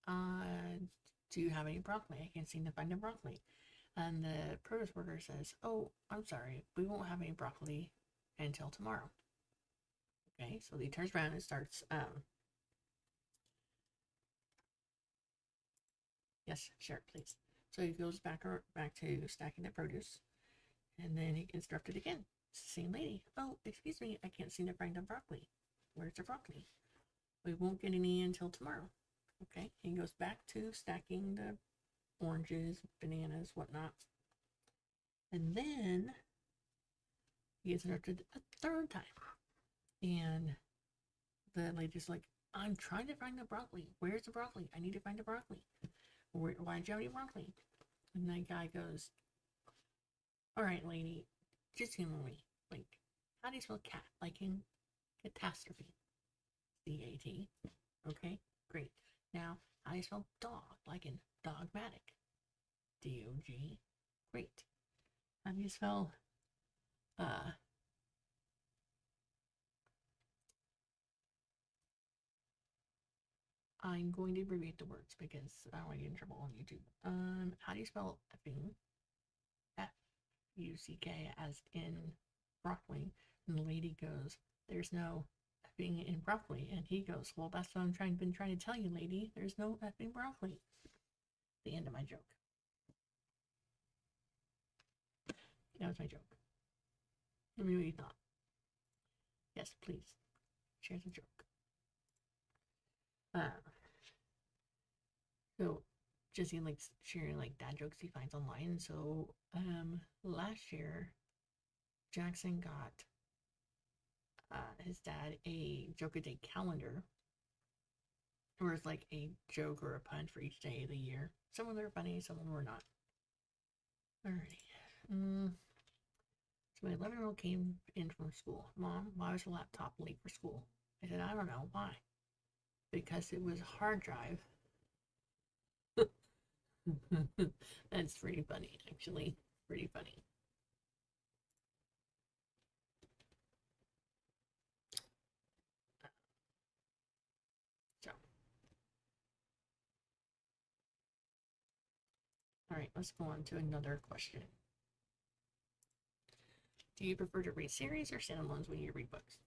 do you have any broccoli? I can't seem to find the broccoli." And the produce worker says, "Oh, I'm sorry, we won't have any broccoli until tomorrow." Okay, so he turns around and starts, yes, sure, please. So he goes back to stacking the produce, and then he gets interrupted again. It's the same lady. "Oh, excuse me, I can't seem to find the broccoli. Where's the broccoli? We won't get any until tomorrow." Okay, he goes back to stacking the oranges, bananas, whatnot. And then he gets interrupted a third time. And the lady's like, "I'm trying to find the broccoli. Where's the broccoli? I need to find the broccoli. Why don't you have any broccoli?" And that guy goes, "All right, lady, just humor me. Like, how do you spell cat? Like in catastrophe. C-A-T. Okay, great. Now, how do you spell dog? Like in dogmatic. D-O-G. Great. How do you spell I'm going to abbreviate the words because I don't want to get in trouble on YouTube. How do you spell effing? F-U-C-K as in broccoli. And the lady goes, "There's no effing in broccoli." And he goes, "Well, that's what I've been trying to tell you, lady. There's no effing broccoli." The end of my joke. That was my joke. Let me know what you thought. Yes, please. Share the joke. So Jesse likes sharing like dad jokes he finds online. So last year Jackson got his dad a joke a day calendar where it's like a joke or a pun for each day of the year. Some of them are funny, some of them were not. Alrighty. So my 11-year-old came in from school. "Mom, why was the laptop late for school?" I said, "I don't know. Why?" "Because it was hard drive." That's pretty funny, actually. Pretty funny. So, all right, let's go on to another question. Do you prefer to read series or standalones when you read books?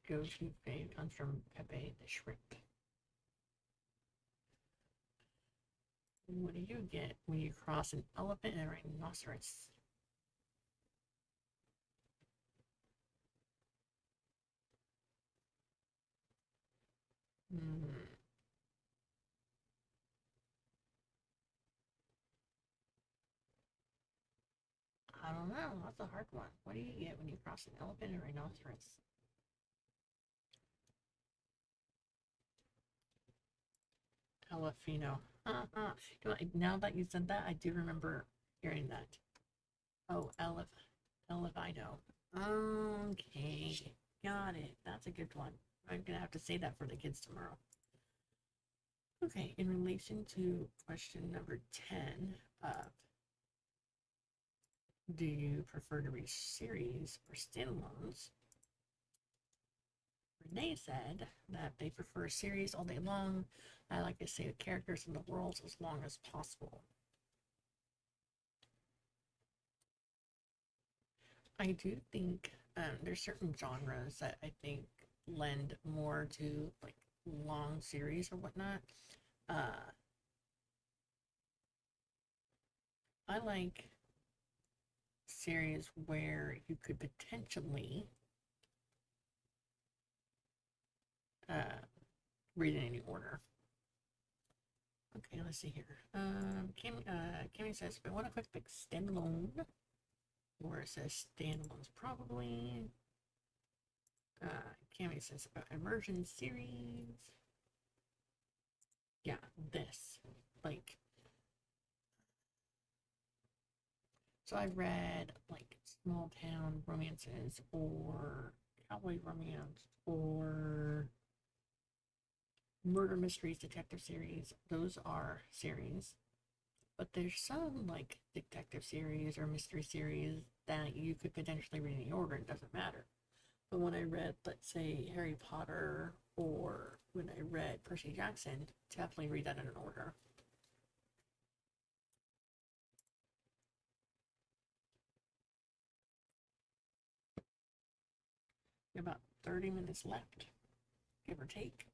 Go-to fave comes from Pepe the Shrimp. What do you get when you cross an elephant and a rhinoceros? I don't know. That's a hard one. What do you get when you cross an elephant and a rhinoceros? Elefino. Now that you said that, I do remember hearing that. Oh, Elefino. Okay, got it. That's a good one. I'm gonna have to say that for the kids tomorrow. Okay, in relation to question number 10 of do you prefer to read series or standalones? Renee said that they prefer a series all day long. I like to say the characters in the worlds as long as possible. I do think there's certain genres that I think lend more to like long series or whatnot. I like series where you could potentially read in any order. Okay, let's see here. Cami says, "If I want a quick fix standalone, Or it says standalones probably. Cami says about immersion series. Yeah, this. Like, so I've read like small town romances or cowboy romance or murder mysteries detective series. Those are series. But there's some like detective series or mystery series that you could potentially read in the order, it doesn't matter. But when I read, let's say, Harry Potter or when I read Percy Jackson, definitely read that in an order. About 30 minutes left, give or take.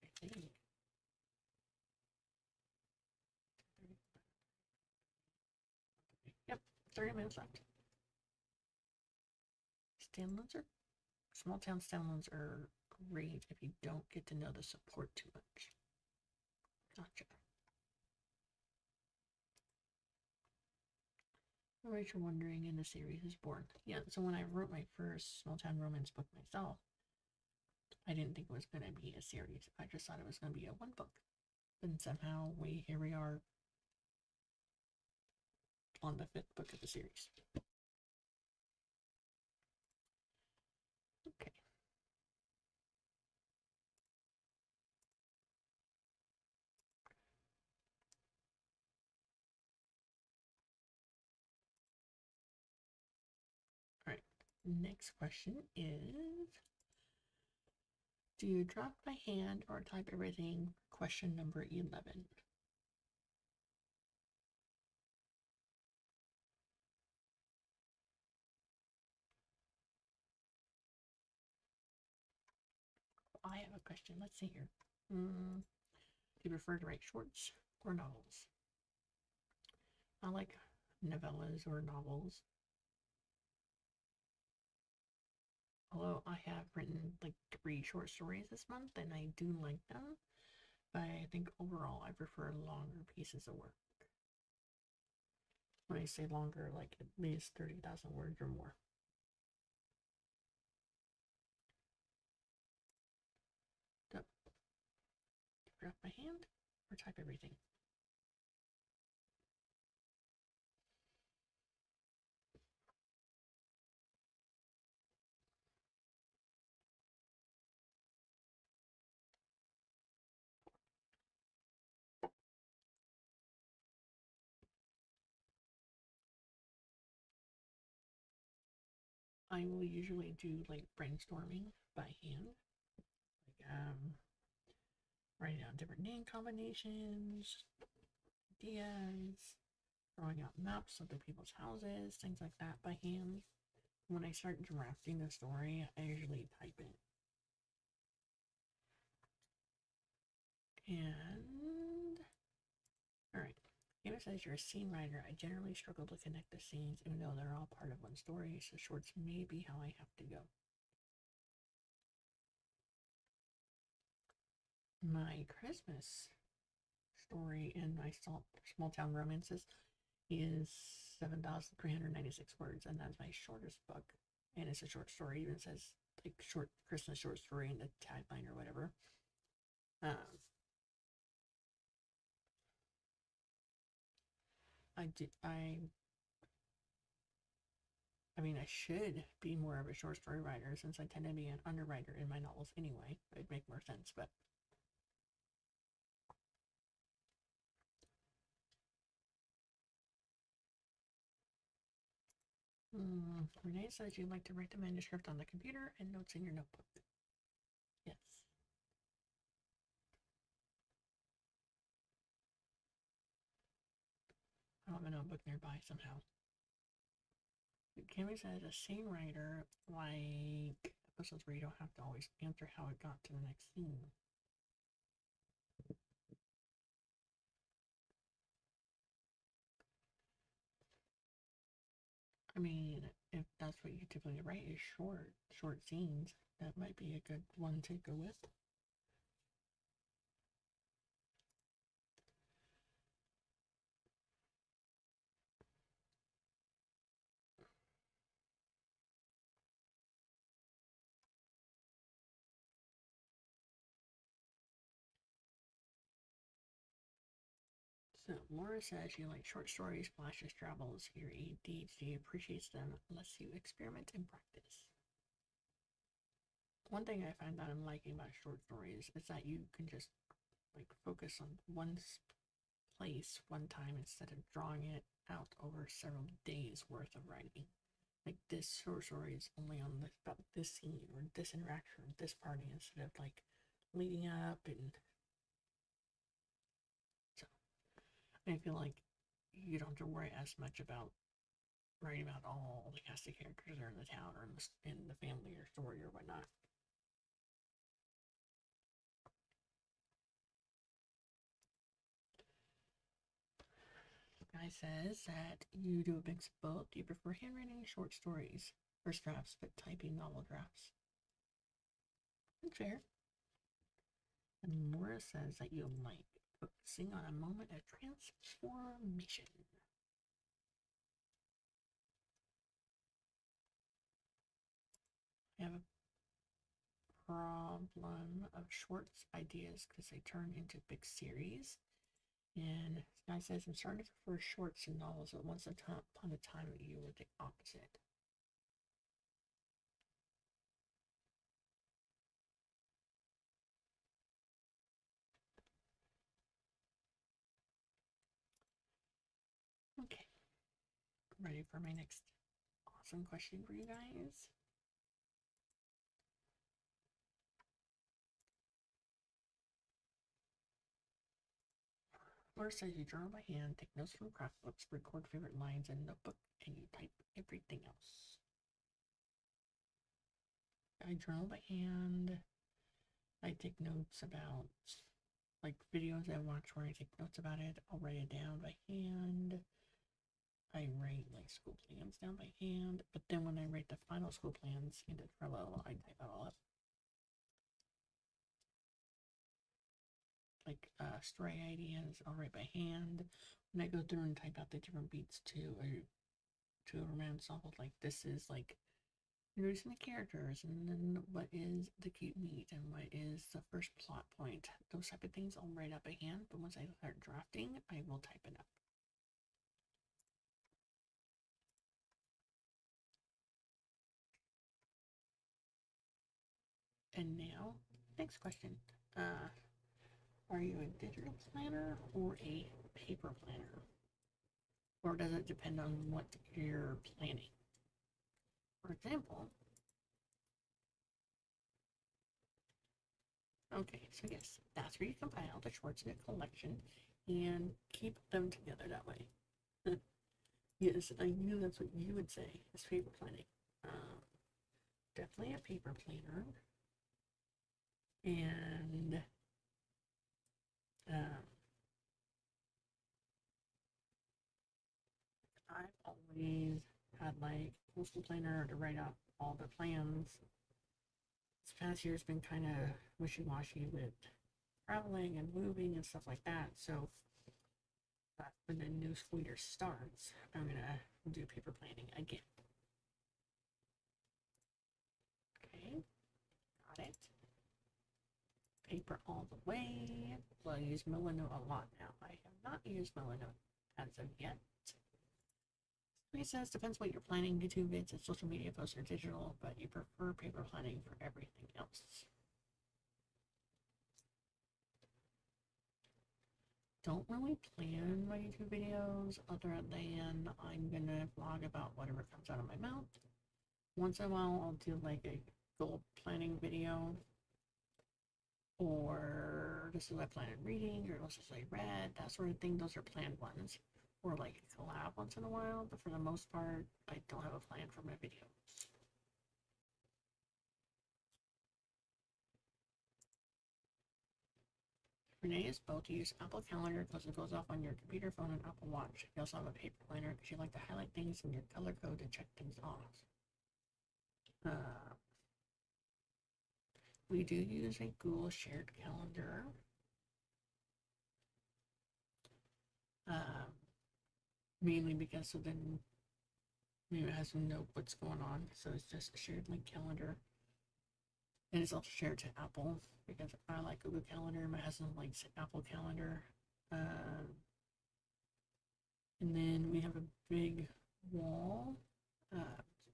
I think. Yep, 30 minutes left. Standalones are small town standalones are great if you don't get to know the support too much. Gotcha. Alright, you're wondering, and the series is born. Yeah, so when I wrote my first small town romance book myself, I didn't think it was going to be a series. I just thought it was going to be a one book. And somehow here we are on the 5th book of the series. Okay. Alright, next question is, do you drop by hand or type everything? Question number 11. I have a question. Let's see here. Do you prefer to write shorts or novels? I like novellas or novels. Although I have written like 3 short stories this month and I do like them, but I think overall I prefer longer pieces of work. When I say longer, like at least 30,000 words or more. So, drop my hand or type everything. I will usually do like brainstorming by hand, like writing down different name combinations, ideas, drawing out maps of the people's houses, things like that by hand. When I start drafting the story, I usually type it. And alright. Amy says you're a scene writer. I generally struggle to connect the scenes even though they're all part of one story, so shorts may be how I have to go. My Christmas story in my small town romances is 7,396 words, and that's my shortest book. And it's a short story. It even says like short Christmas short story in the tagline or whatever. I mean, I should be more of a short story writer since I tend to be an underwriter in my novels anyway. It'd make more sense, but Renee says you'd like to write the manuscript on the computer and notes in your notebook. Yes. I have a notebook nearby somehow. Cami says a scene writer, like episodes where you don't have to always answer how it got to the next scene. I mean, if that's what you typically write is short scenes, that might be a good one to go with. So Laura says you like short stories, flashes, travels. Your ADHD appreciates them, lets you experiment and practice. One thing I find that I'm liking about short stories is that you can just like focus on one place one time instead of drawing it out over several days worth of writing. Like this short story is only on this about this scene or this interaction or this party instead of like leading up, and so I feel like you don't have to worry as much about writing about all the cast of characters that are in the town or in the family or story or whatnot. Guy says that you do a mix of both. Do you prefer handwriting, short stories, first drafts, but typing novel drafts? That's fair. And Laura says that you like focusing on a moment of transformation. I have a problem of shorts ideas because they turn into big series. And this guy says, I'm starting to prefer shorts and novels, but once upon a time you were the opposite. Okay, ready for my next awesome question for you guys. Laura says you journal by hand, take notes from craft books, record favorite lines in a notebook, and you type everything else. I journal by hand. I take notes about like videos I watch where I take notes about it. I'll write it down by hand. I write like school plans down by hand, but then when I write the final school plans into Trello, I type it all up. Like story ideas, I'll write by hand. When I go through and type out the different beats to a romance novel, like this is like introducing the characters, and then what is the cute meet, and what is the first plot point. Those type of things I'll write out by hand, but once I start drafting, I will type it up. And now, next question. Are you a digital planner or a paper planner? Or does it depend on what you're planning? For example, okay, so yes, that's where you compile the shorts in a collection and keep them together that way. Yes, I knew that's what you would say, is paper planning. Definitely a paper planner. And I've always had like a school planner to write out all the plans. This past year's been kind of wishy-washy with traveling and moving and stuff like that. So when the new school year starts, I'm gonna do paper planning again. Okay, got it. Paper all the way. Well, I use Milanote a lot now. I have not used Milanote as of yet. It says depends what you're planning. YouTube vids and social media posts are digital, but you prefer paper planning for everything else. Don't really plan my YouTube videos other than I'm gonna vlog about whatever comes out of my mouth. Once in a while, I'll do like a goal planning video, or this is what I plan on reading, or this is what I read, that sort of thing. Those are planned ones. Or like a collab once in a while, but for the most part, I don't have a plan for my videos. Renee is both. You use Apple Calendar because it goes off on your computer, phone, and Apple Watch. You also have a paper planner because you like to highlight things in your color code to check things off. We do use a Google shared calendar. Mainly because so then maybe it has to know what's going on. So it's just a shared link calendar. And it's also shared to Apple because I like Google Calendar. My husband likes Apple Calendar. And then we have a big wall,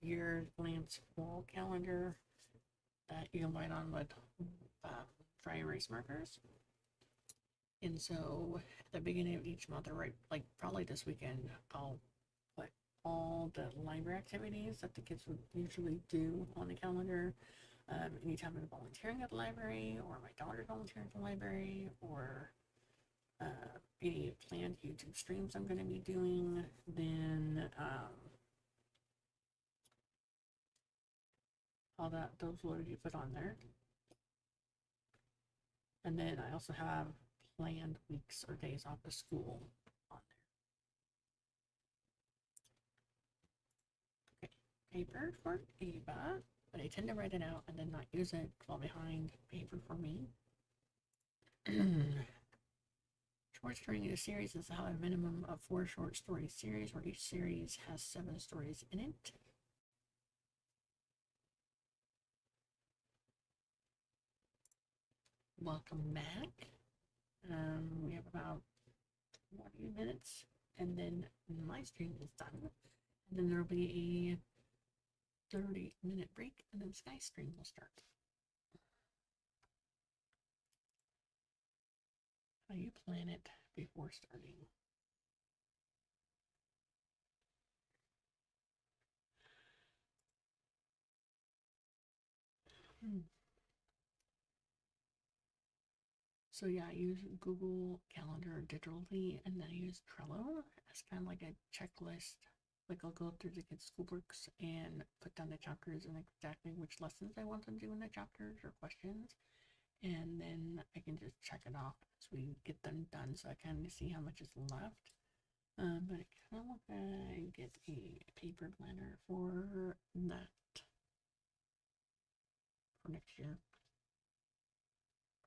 year lamps wall calendar that you can write on with dry erase markers. And so at the beginning of each month, or right, like probably this weekend, I'll put all the library activities that the kids would usually do on the calendar. Anytime I'm volunteering at the library, or my daughter's volunteering at the library, or any planned YouTube streams I'm going to be doing, then all that, those will be put on there. And then I also have planned weeks or days off of school on there. Okay, paper for Ava, but I tend to write it out and then not use it, fall behind. Paper for me. Short story in a series is how a minimum of 4 short story series, where each series has 7 stories in it. Welcome back. We have about 20 minutes, and then my stream is done. And then there'll be a 30-minute break, and then Sky stream will start. How you plan it before starting. So yeah, I use Google Calendar digitally, and then I use Trello as kind of like a checklist. Like I'll go through the kids' schoolbooks and put down the chapters and exactly which lessons I want them to do in the chapters or questions, and then I can just check it off as we get them done, so I kind of see how much is left. But I kind of want to get a paper planner for that for next year.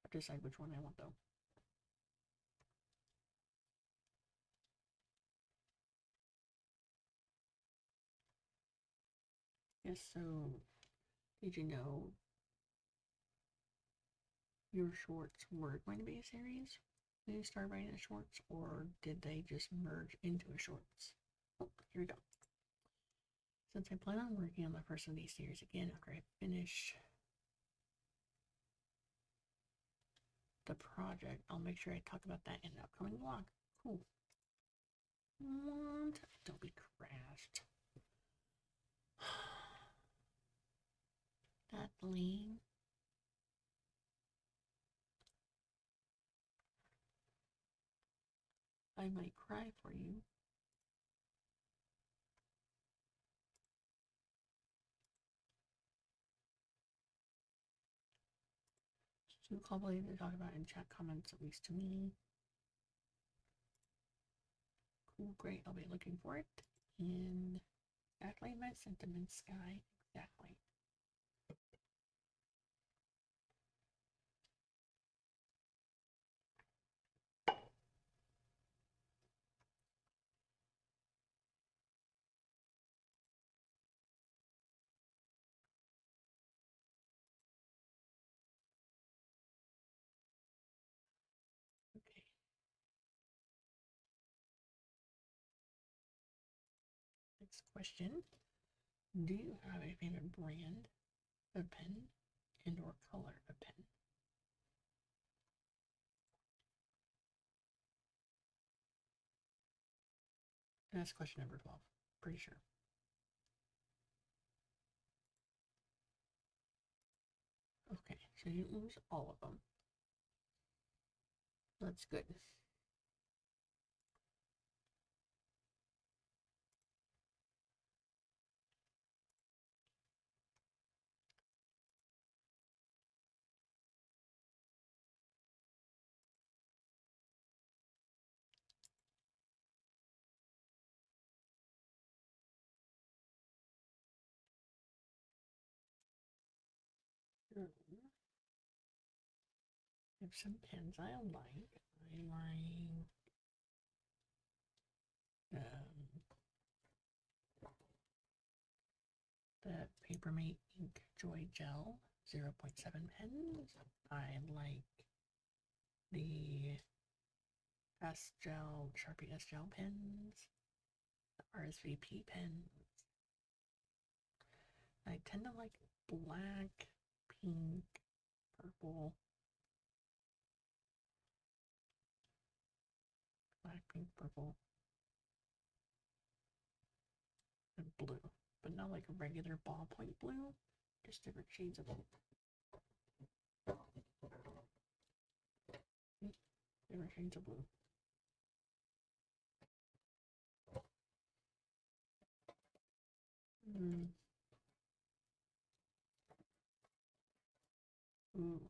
I'll decide which one I want though. Yes, so did you know your shorts were going to be a series when you started writing the shorts, or did they just merge into a shorts? Oh, here we go. Since I plan on working on the first of these series again after I finish the project, I'll make sure I talk about that in an upcoming vlog. Cool. What? Don't be crashed. Kathleen. I might cry for you. Too complicated to talk about in chat comments, at least to me. Cool, great. I'll be looking for it. And exactly my sentiments, Sky. Exactly. Okay. Next question. Do you have a favorite brand of pen and or color of pen? And that's question number 12. Pretty sure. Okay, so you didn't lose all of them. That's good. I have some pens I like. I like the Papermate Ink Joy Gel 0.7 pens. I like the S Gel, Sharpie S Gel pens. The RSVP pen. I tend to like black, pink, purple. Black, pink, purple, and blue. But not like a regular ballpoint blue, just different shades of blue. Different shades of blue. Ooh.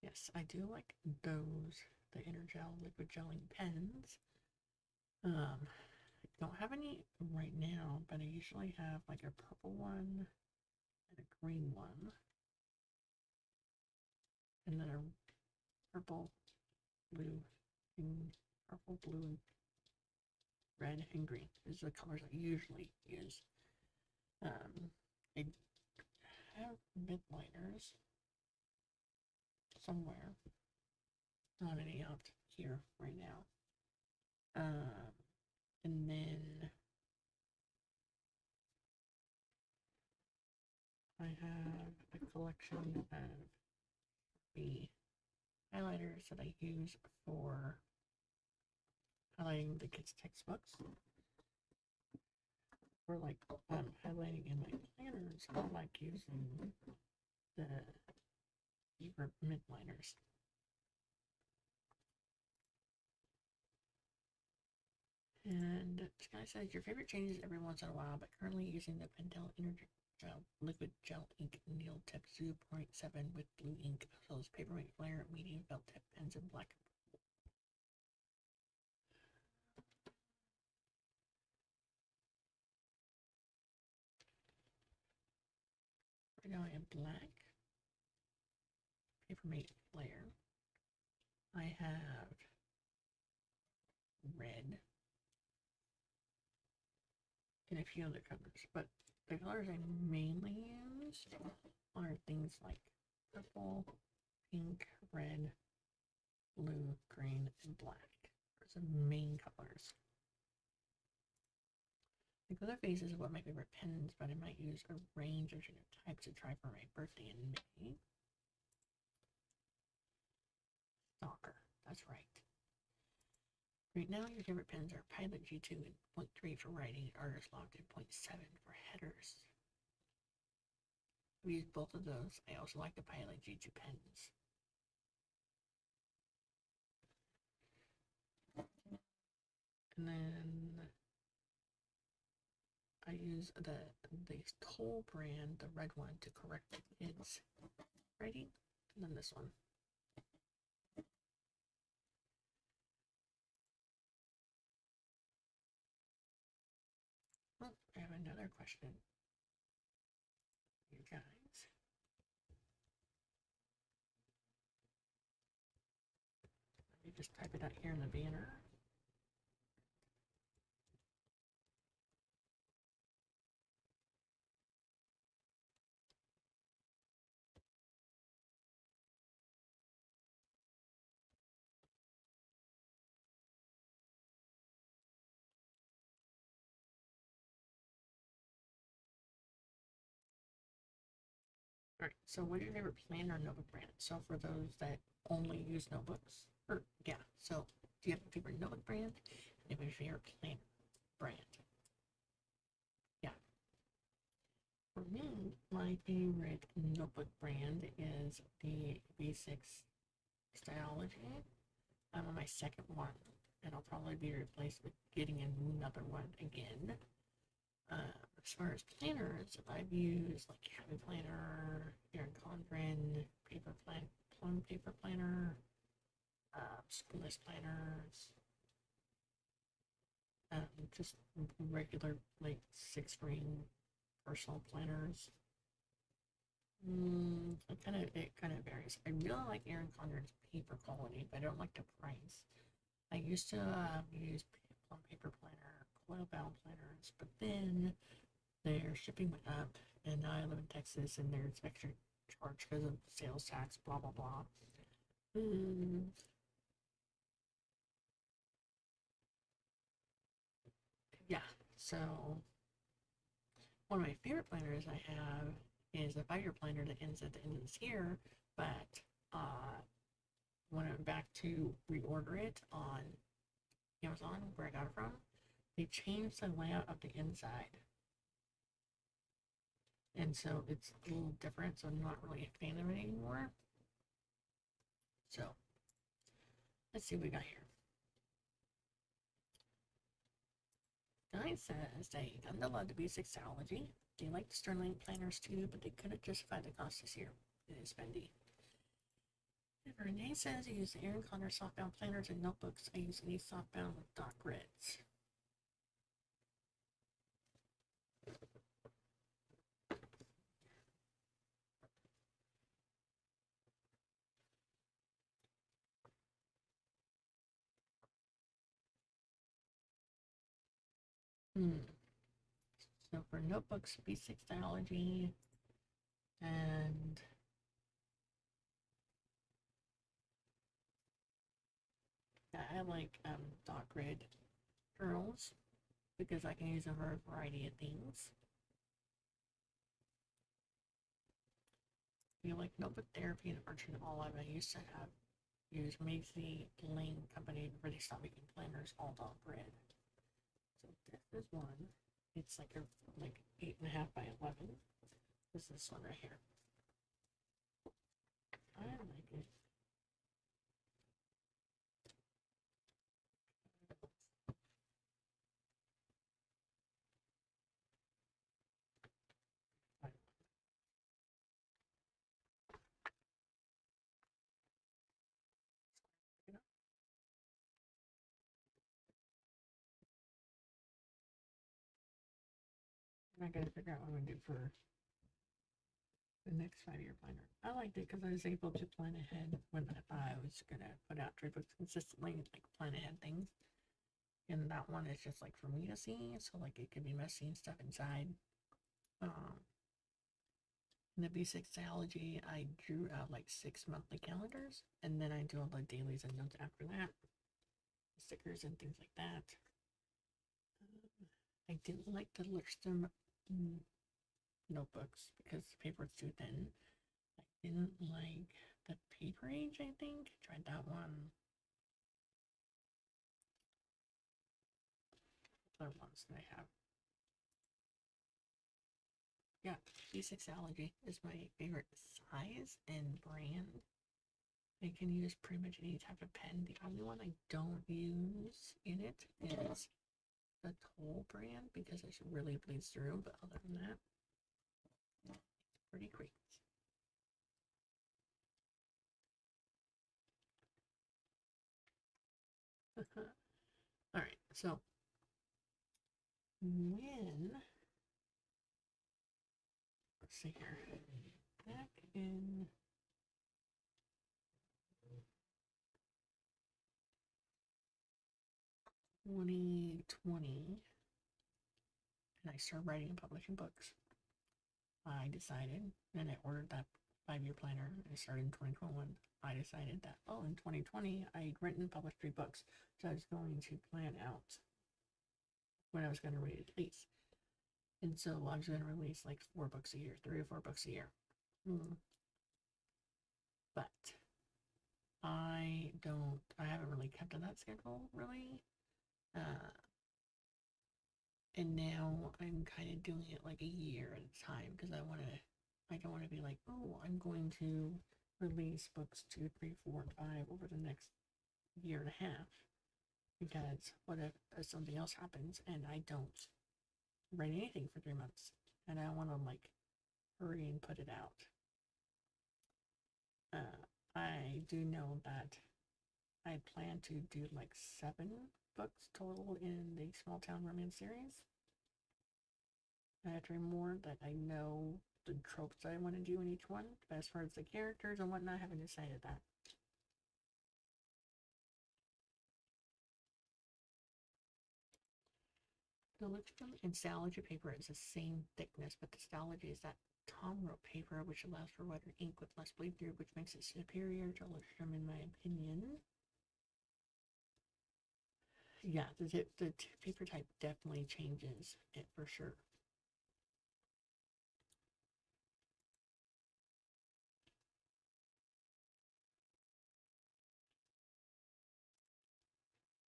Yes, I do like those, the Energel liquid gelling pens. I don't have any right now, but I usually have like a purple one and a green one. And then a purple, blue, and purple, blue, red, and green. These are the colors I usually use. I have midliners somewhere. Not any out here right now. And then I have a collection of the highlighters that I use for highlighting the kids' textbooks. Or like highlighting in my planners, I like using the midliners. And this guy says your favorite changes every once in a while, but currently using the Pentel Energel liquid gel ink needle tip 0.7 with blue ink, as well as paperweight flare, medium felt tip pens in black. Right now I have black, papermate flare. I have red, and a few other colors, but the colors I mainly use are things like purple, pink, red, blue, green, and black. Those are the main colors. The other phases of what my favorite pens, but I might use a range of different types to try for my birthday in May. Stalker, that's right. Right now, your favorite pens are Pilot G2 and 0.3 for writing, Artist Locked, and 0.7 for headers. I've used both of those. I also like the Pilot G2 pens. And then I use the Toll brand, the red one, to correct the kids' writing. And then this one. Oh, I have another question. You guys. Let me just type it out here in the banner. Alright, so what is your favorite planner or notebook brand? So for those that only use notebooks, or yeah, so do you have a favorite notebook brand? And do you have a favorite planner brand? Yeah. For me, my favorite notebook brand is the Basics Styology. I'm on my second one, and I'll probably be replaced with getting another one again. As far as planners, I've used like Cami Planner, Erin Condren, Plum Paper Planner, School List Planners, just regular like 6-ring personal planners. It kind of varies. I really like Erin Condren's paper quality, but I don't like the price. I used to use Plum Paper Planner, coil bound planners, but then their shipping went up, and now I live in Texas, and there's extra charge because of sales tax, blah blah blah. Yeah, So one of my favorite planners I have is a 5-year planner that ends at the end of this year, but when I went back to reorder it on Amazon, where I got it from, they changed the layout of the inside. And so it's a little different, so I'm not really a fan of it anymore. So, let's see what we got here. Guy says they got into love to be sexology. They like the Sterling planners too, but they couldn't justify the cost this year. It is spendy. And Renee says he uses Aaron Connor softbound planners and notebooks. I use any softbound with dot grids. So for notebooks, basic sexology, and I like dot grid journals because I can use them for a variety of things. You like notebook therapy and arch and olive. I used to have used Macy Lane Company before they stopped making planners all dot grid. So this is one. It's like 8.5 by 11. This is this one right here. I like it. I gotta figure out what I'm gonna do for the next 5-year planner. I liked it because I was able to plan ahead when I was gonna put out trade books consistently, like plan ahead things. And that one is just like for me to see, so like it could be messy and stuff inside. In the B6 Sexology, I drew out like 6 monthly calendars, and then I do all the dailies and notes after that, stickers and things like that. I didn't like the Lipscomb notebooks because the paper was too thin. I didn't like the paper age, I think. I tried that one. What other ones did I have? Yeah, B6ology is my favorite size and brand. I can use pretty much any type of pen. The only one I don't use in it is the Toll brand because it really bleeds through, but other than that, pretty great. All right, so when let's see here, back in 2020, and I started writing and publishing books, I decided, and I ordered that 5-year planner, and I started in 2021. I decided that, oh, in 2020, I'd written and published 3 books, so I was going to plan out when I was going to read at least. And so I was going to release like 4 books a year, 3 or 4 books a year. But I haven't really kept to that schedule, really. And now I'm kind of doing it like a year at a time because I don't want to be like, oh, I'm going to release books 2, 3, 4, and 5 over the next year and a half. Because what if something else happens and I don't write anything for 3 months and I want to like hurry and put it out? I do know that I plan to do like 7 books total in the Small Town Romance series. I have to read more that I know the tropes that I want to do in each one, but as far as the characters and whatnot, I haven't decided that. The Lipscomb and Stalogy paper is the same thickness, but the Stalogy is that Tom wrote paper, which allows for wetter ink with less bleed through, which makes it superior to Lipscomb in my opinion. Yeah, the paper type definitely changes it for sure.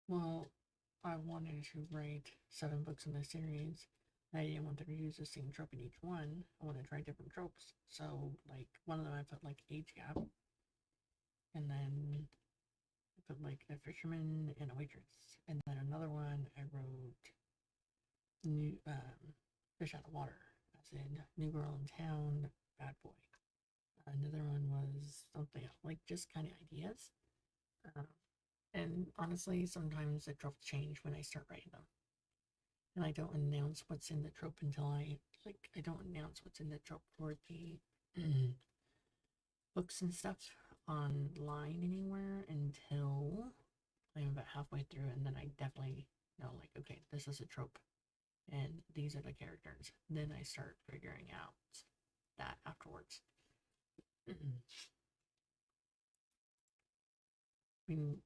Well, I wanted to write 7 books in the series. I didn't want to use the same trope in each one. I want to try different tropes. So, like, one of them I put like age gap, and then I put like a fisherman and a waitress, and then another one I wrote new fish out of water, as in new girl in town, bad boy. Another one was something else, like just kind of ideas. Uh, and honestly, sometimes the tropes change when I start writing them. And I don't announce what's in the trope until I don't announce what's in the trope for the books and stuff online anywhere until I'm about halfway through, and then I definitely know, like, okay, this is a trope and these are the characters. Then I start figuring out that afterwards. I mean,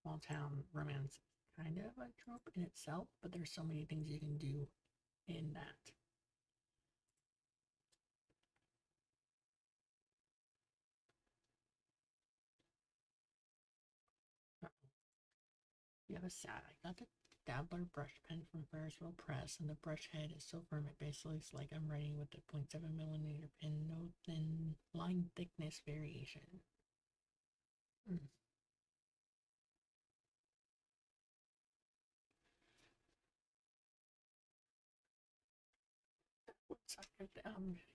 small town romance kind of a trope in itself, but there's so many things you can do in that. Yeah, it was sad. I got the Dabbler brush pen from Ferris Wheel Press, and the brush head is so firm it basically looks like I'm writing with the 0.7 millimeter pen, no thin line thickness variation. Mm.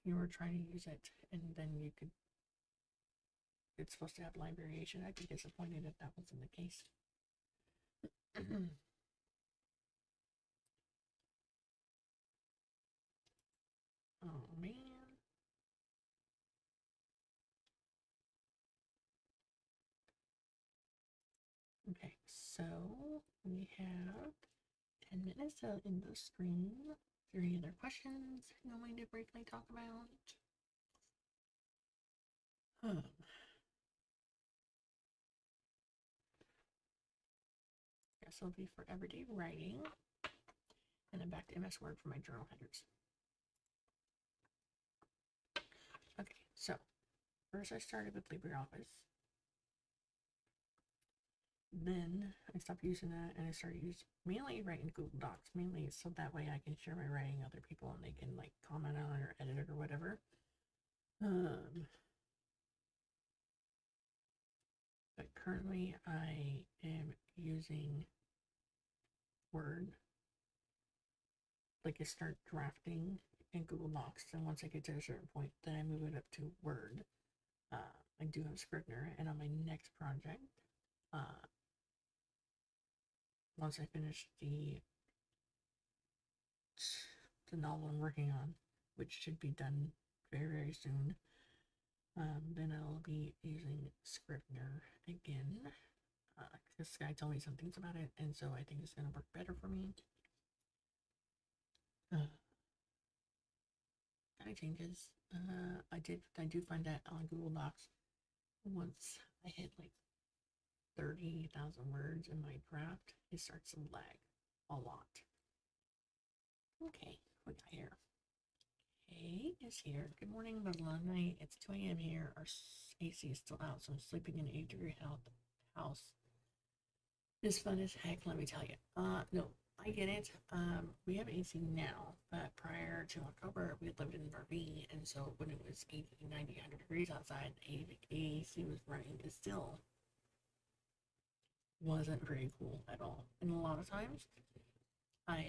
You were trying to use it, and then you could. It's supposed to have line variation. I'd be disappointed if that wasn't the case. Oh man. Okay, so we have 10 minutes in the stream. Is there any other questions you want me to briefly talk about? Guess it'll be for everyday writing. And then back to MS Word for my journal headers. Okay, so first I started with LibreOffice. Then I stopped using that and I started using mainly writing Google Docs, mainly so that way I can share my writing with other people and they can like comment on it or edit it or whatever. But currently I am using Word. Like I start drafting in Google Docs, and once I get to a certain point, then I move it up to Word. I do have Scrivener, and on my next project, once I finish the novel I'm working on, which should be done very, very soon, then I'll be using Scrivener again. This guy told me some things about it, and so I think it's going to work better for me. Kind of changes. I do find that on Google Docs, once I hit like 30,000 words in my draft, it starts to lag a lot. Okay, we got here. Kay is here. Good morning, middle of the night. It's 2 a.m. here. Our AC is still out, so I'm sleeping in an 8-degree house. It's fun as heck, let me tell you. No, I get it. We have AC now, but prior to October, we lived in an RV, and so when it was 80, 90, 100 degrees outside, AC was running. It still wasn't very cool at all. And a lot of times, I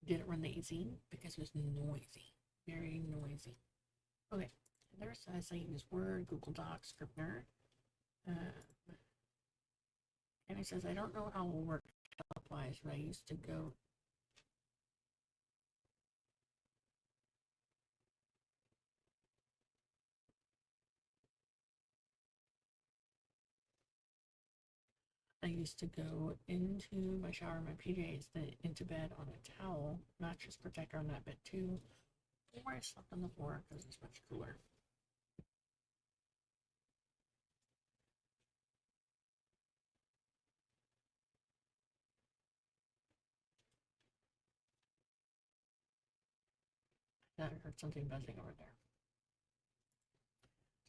didn't run the AC because it was noisy, very noisy. Okay, there says I use Word, Google Docs, Scrivener. And it says I don't know how it will work health-wise, but I used to go. I used to go into my shower in my PJs, then into bed on a towel, mattress protector on that bed too, or I slept on the floor because it's much cooler. I heard something buzzing over there.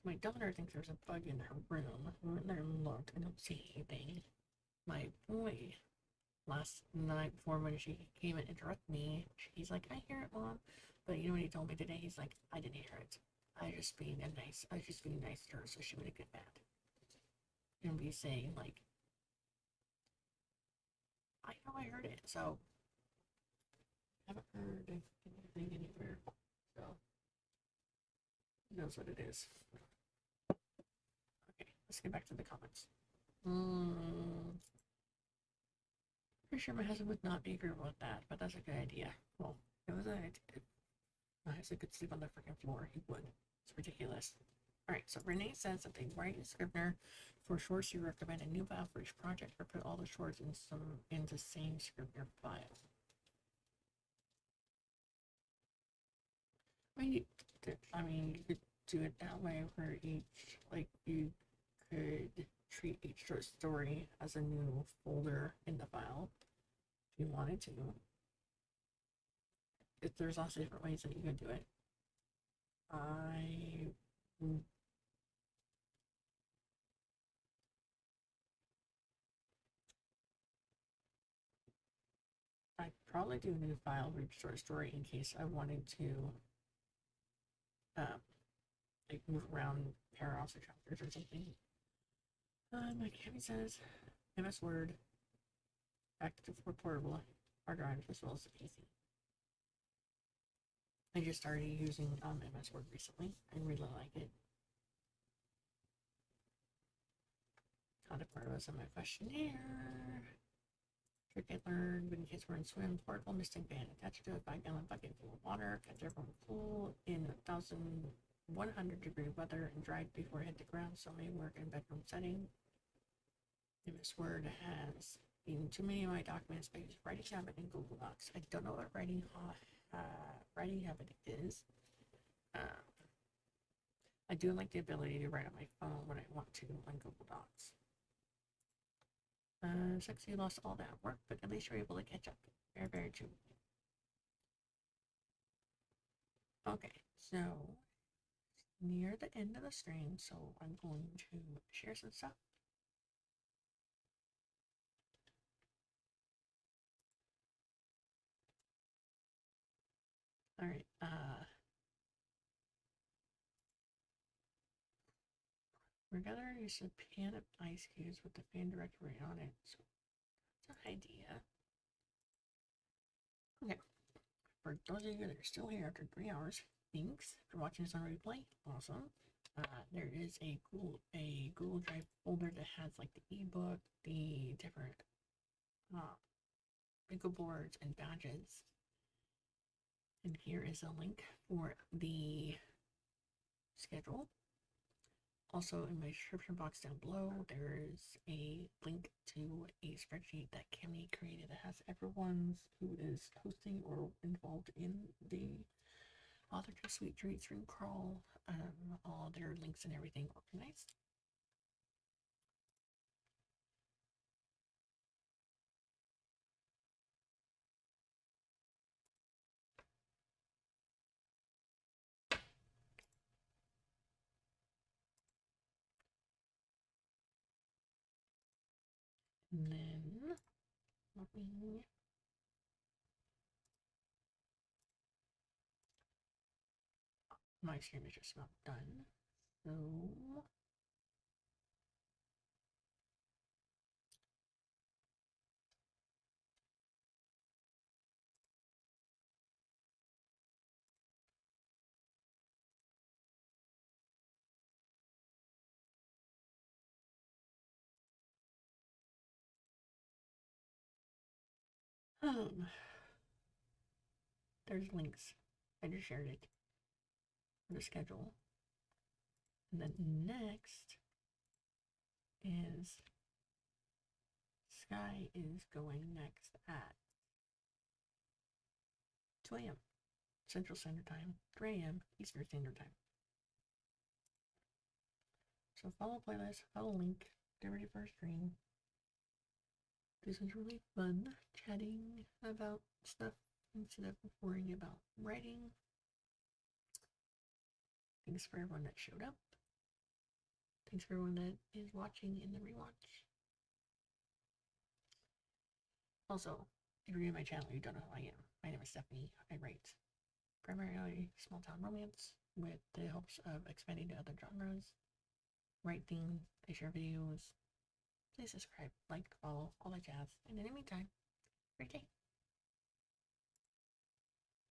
My daughter thinks there's a bug in her room. I went there and looked. I don't see anything. My boy, last night before when she came and interrupted me, he's like, I hear it, Mom. But you know what he told me today? He's like, I didn't hear it. I was just being nice to her so she wouldn't get mad. And be saying, like, I know I heard it, so I haven't heard anything anywhere. So he knows what it is. Okay, let's get back to the comments. Pretty sure my husband would not be agreeable with that, but that's a good idea. Well, it was my husband could sleep on the freaking floor. He would. It's ridiculous. Alright, so Renee says that they write a scrivener for shorts. You recommend a new file for each project or put all the shorts in the same scrivener file. I mean, you could do it that way where each, like, you could treat each short story as a new folder in the file if you wanted to. There's lots of different ways that you could do it. I'd probably do a new file for each short story in case I wanted to like move around paragraphs or chapters or something. My Cami says MS Word, active for portable hard drives as well as the PC. I just started using MS Word recently. I really like it. Contact part was in my questionnaire. Trick I learned when kids were in swim, portable misting band attached to a 5-gallon bucket full of water, kept everyone cool in 1,100-degree weather and dried before it hit the ground, so may work in bedroom setting. MS Word has been too many of my documents. I use Writing Habit in Google Docs. I don't know what Writing Habit is. I do like the ability to write on my phone when I want to on Google Docs. Sexy lost all that work, but at least you're able to catch up. Very, very true. Okay, so near the end of the stream, so I'm going to share some stuff. All right, we're gonna use a pan of ice cubes with the fan directory on it, so that's an idea. Okay, for those of you that are still here after 3 hours, thanks for watching this on replay. Awesome. There is a Google Drive folder that has like the ebook, the different bingo boards and badges. And here is a link for the schedule. Also, in my description box down below, there is a link to a spreadsheet that Cami created that has everyone's who is hosting or involved in the Authortube Sweet Treats Ring Crawl, all their links and everything organized. And then my stream is just about done. So there's links. I just shared it for the schedule. And then next is Sky is going next at 2 a.m. Central Standard Time, 3 a.m. Eastern Standard Time. So follow playlist, follow link, get ready for a stream. This is really fun, chatting about stuff instead of worrying about writing. Thanks for everyone that showed up. Thanks for everyone that is watching in the rewatch. Also, if you're new to my channel, you don't know who I am. My name is Stephanie. I write primarily small town romance with the hopes of expanding to other genres. Write themes, I share videos. Please subscribe, like, follow, all that jazz. And in the meantime, great day.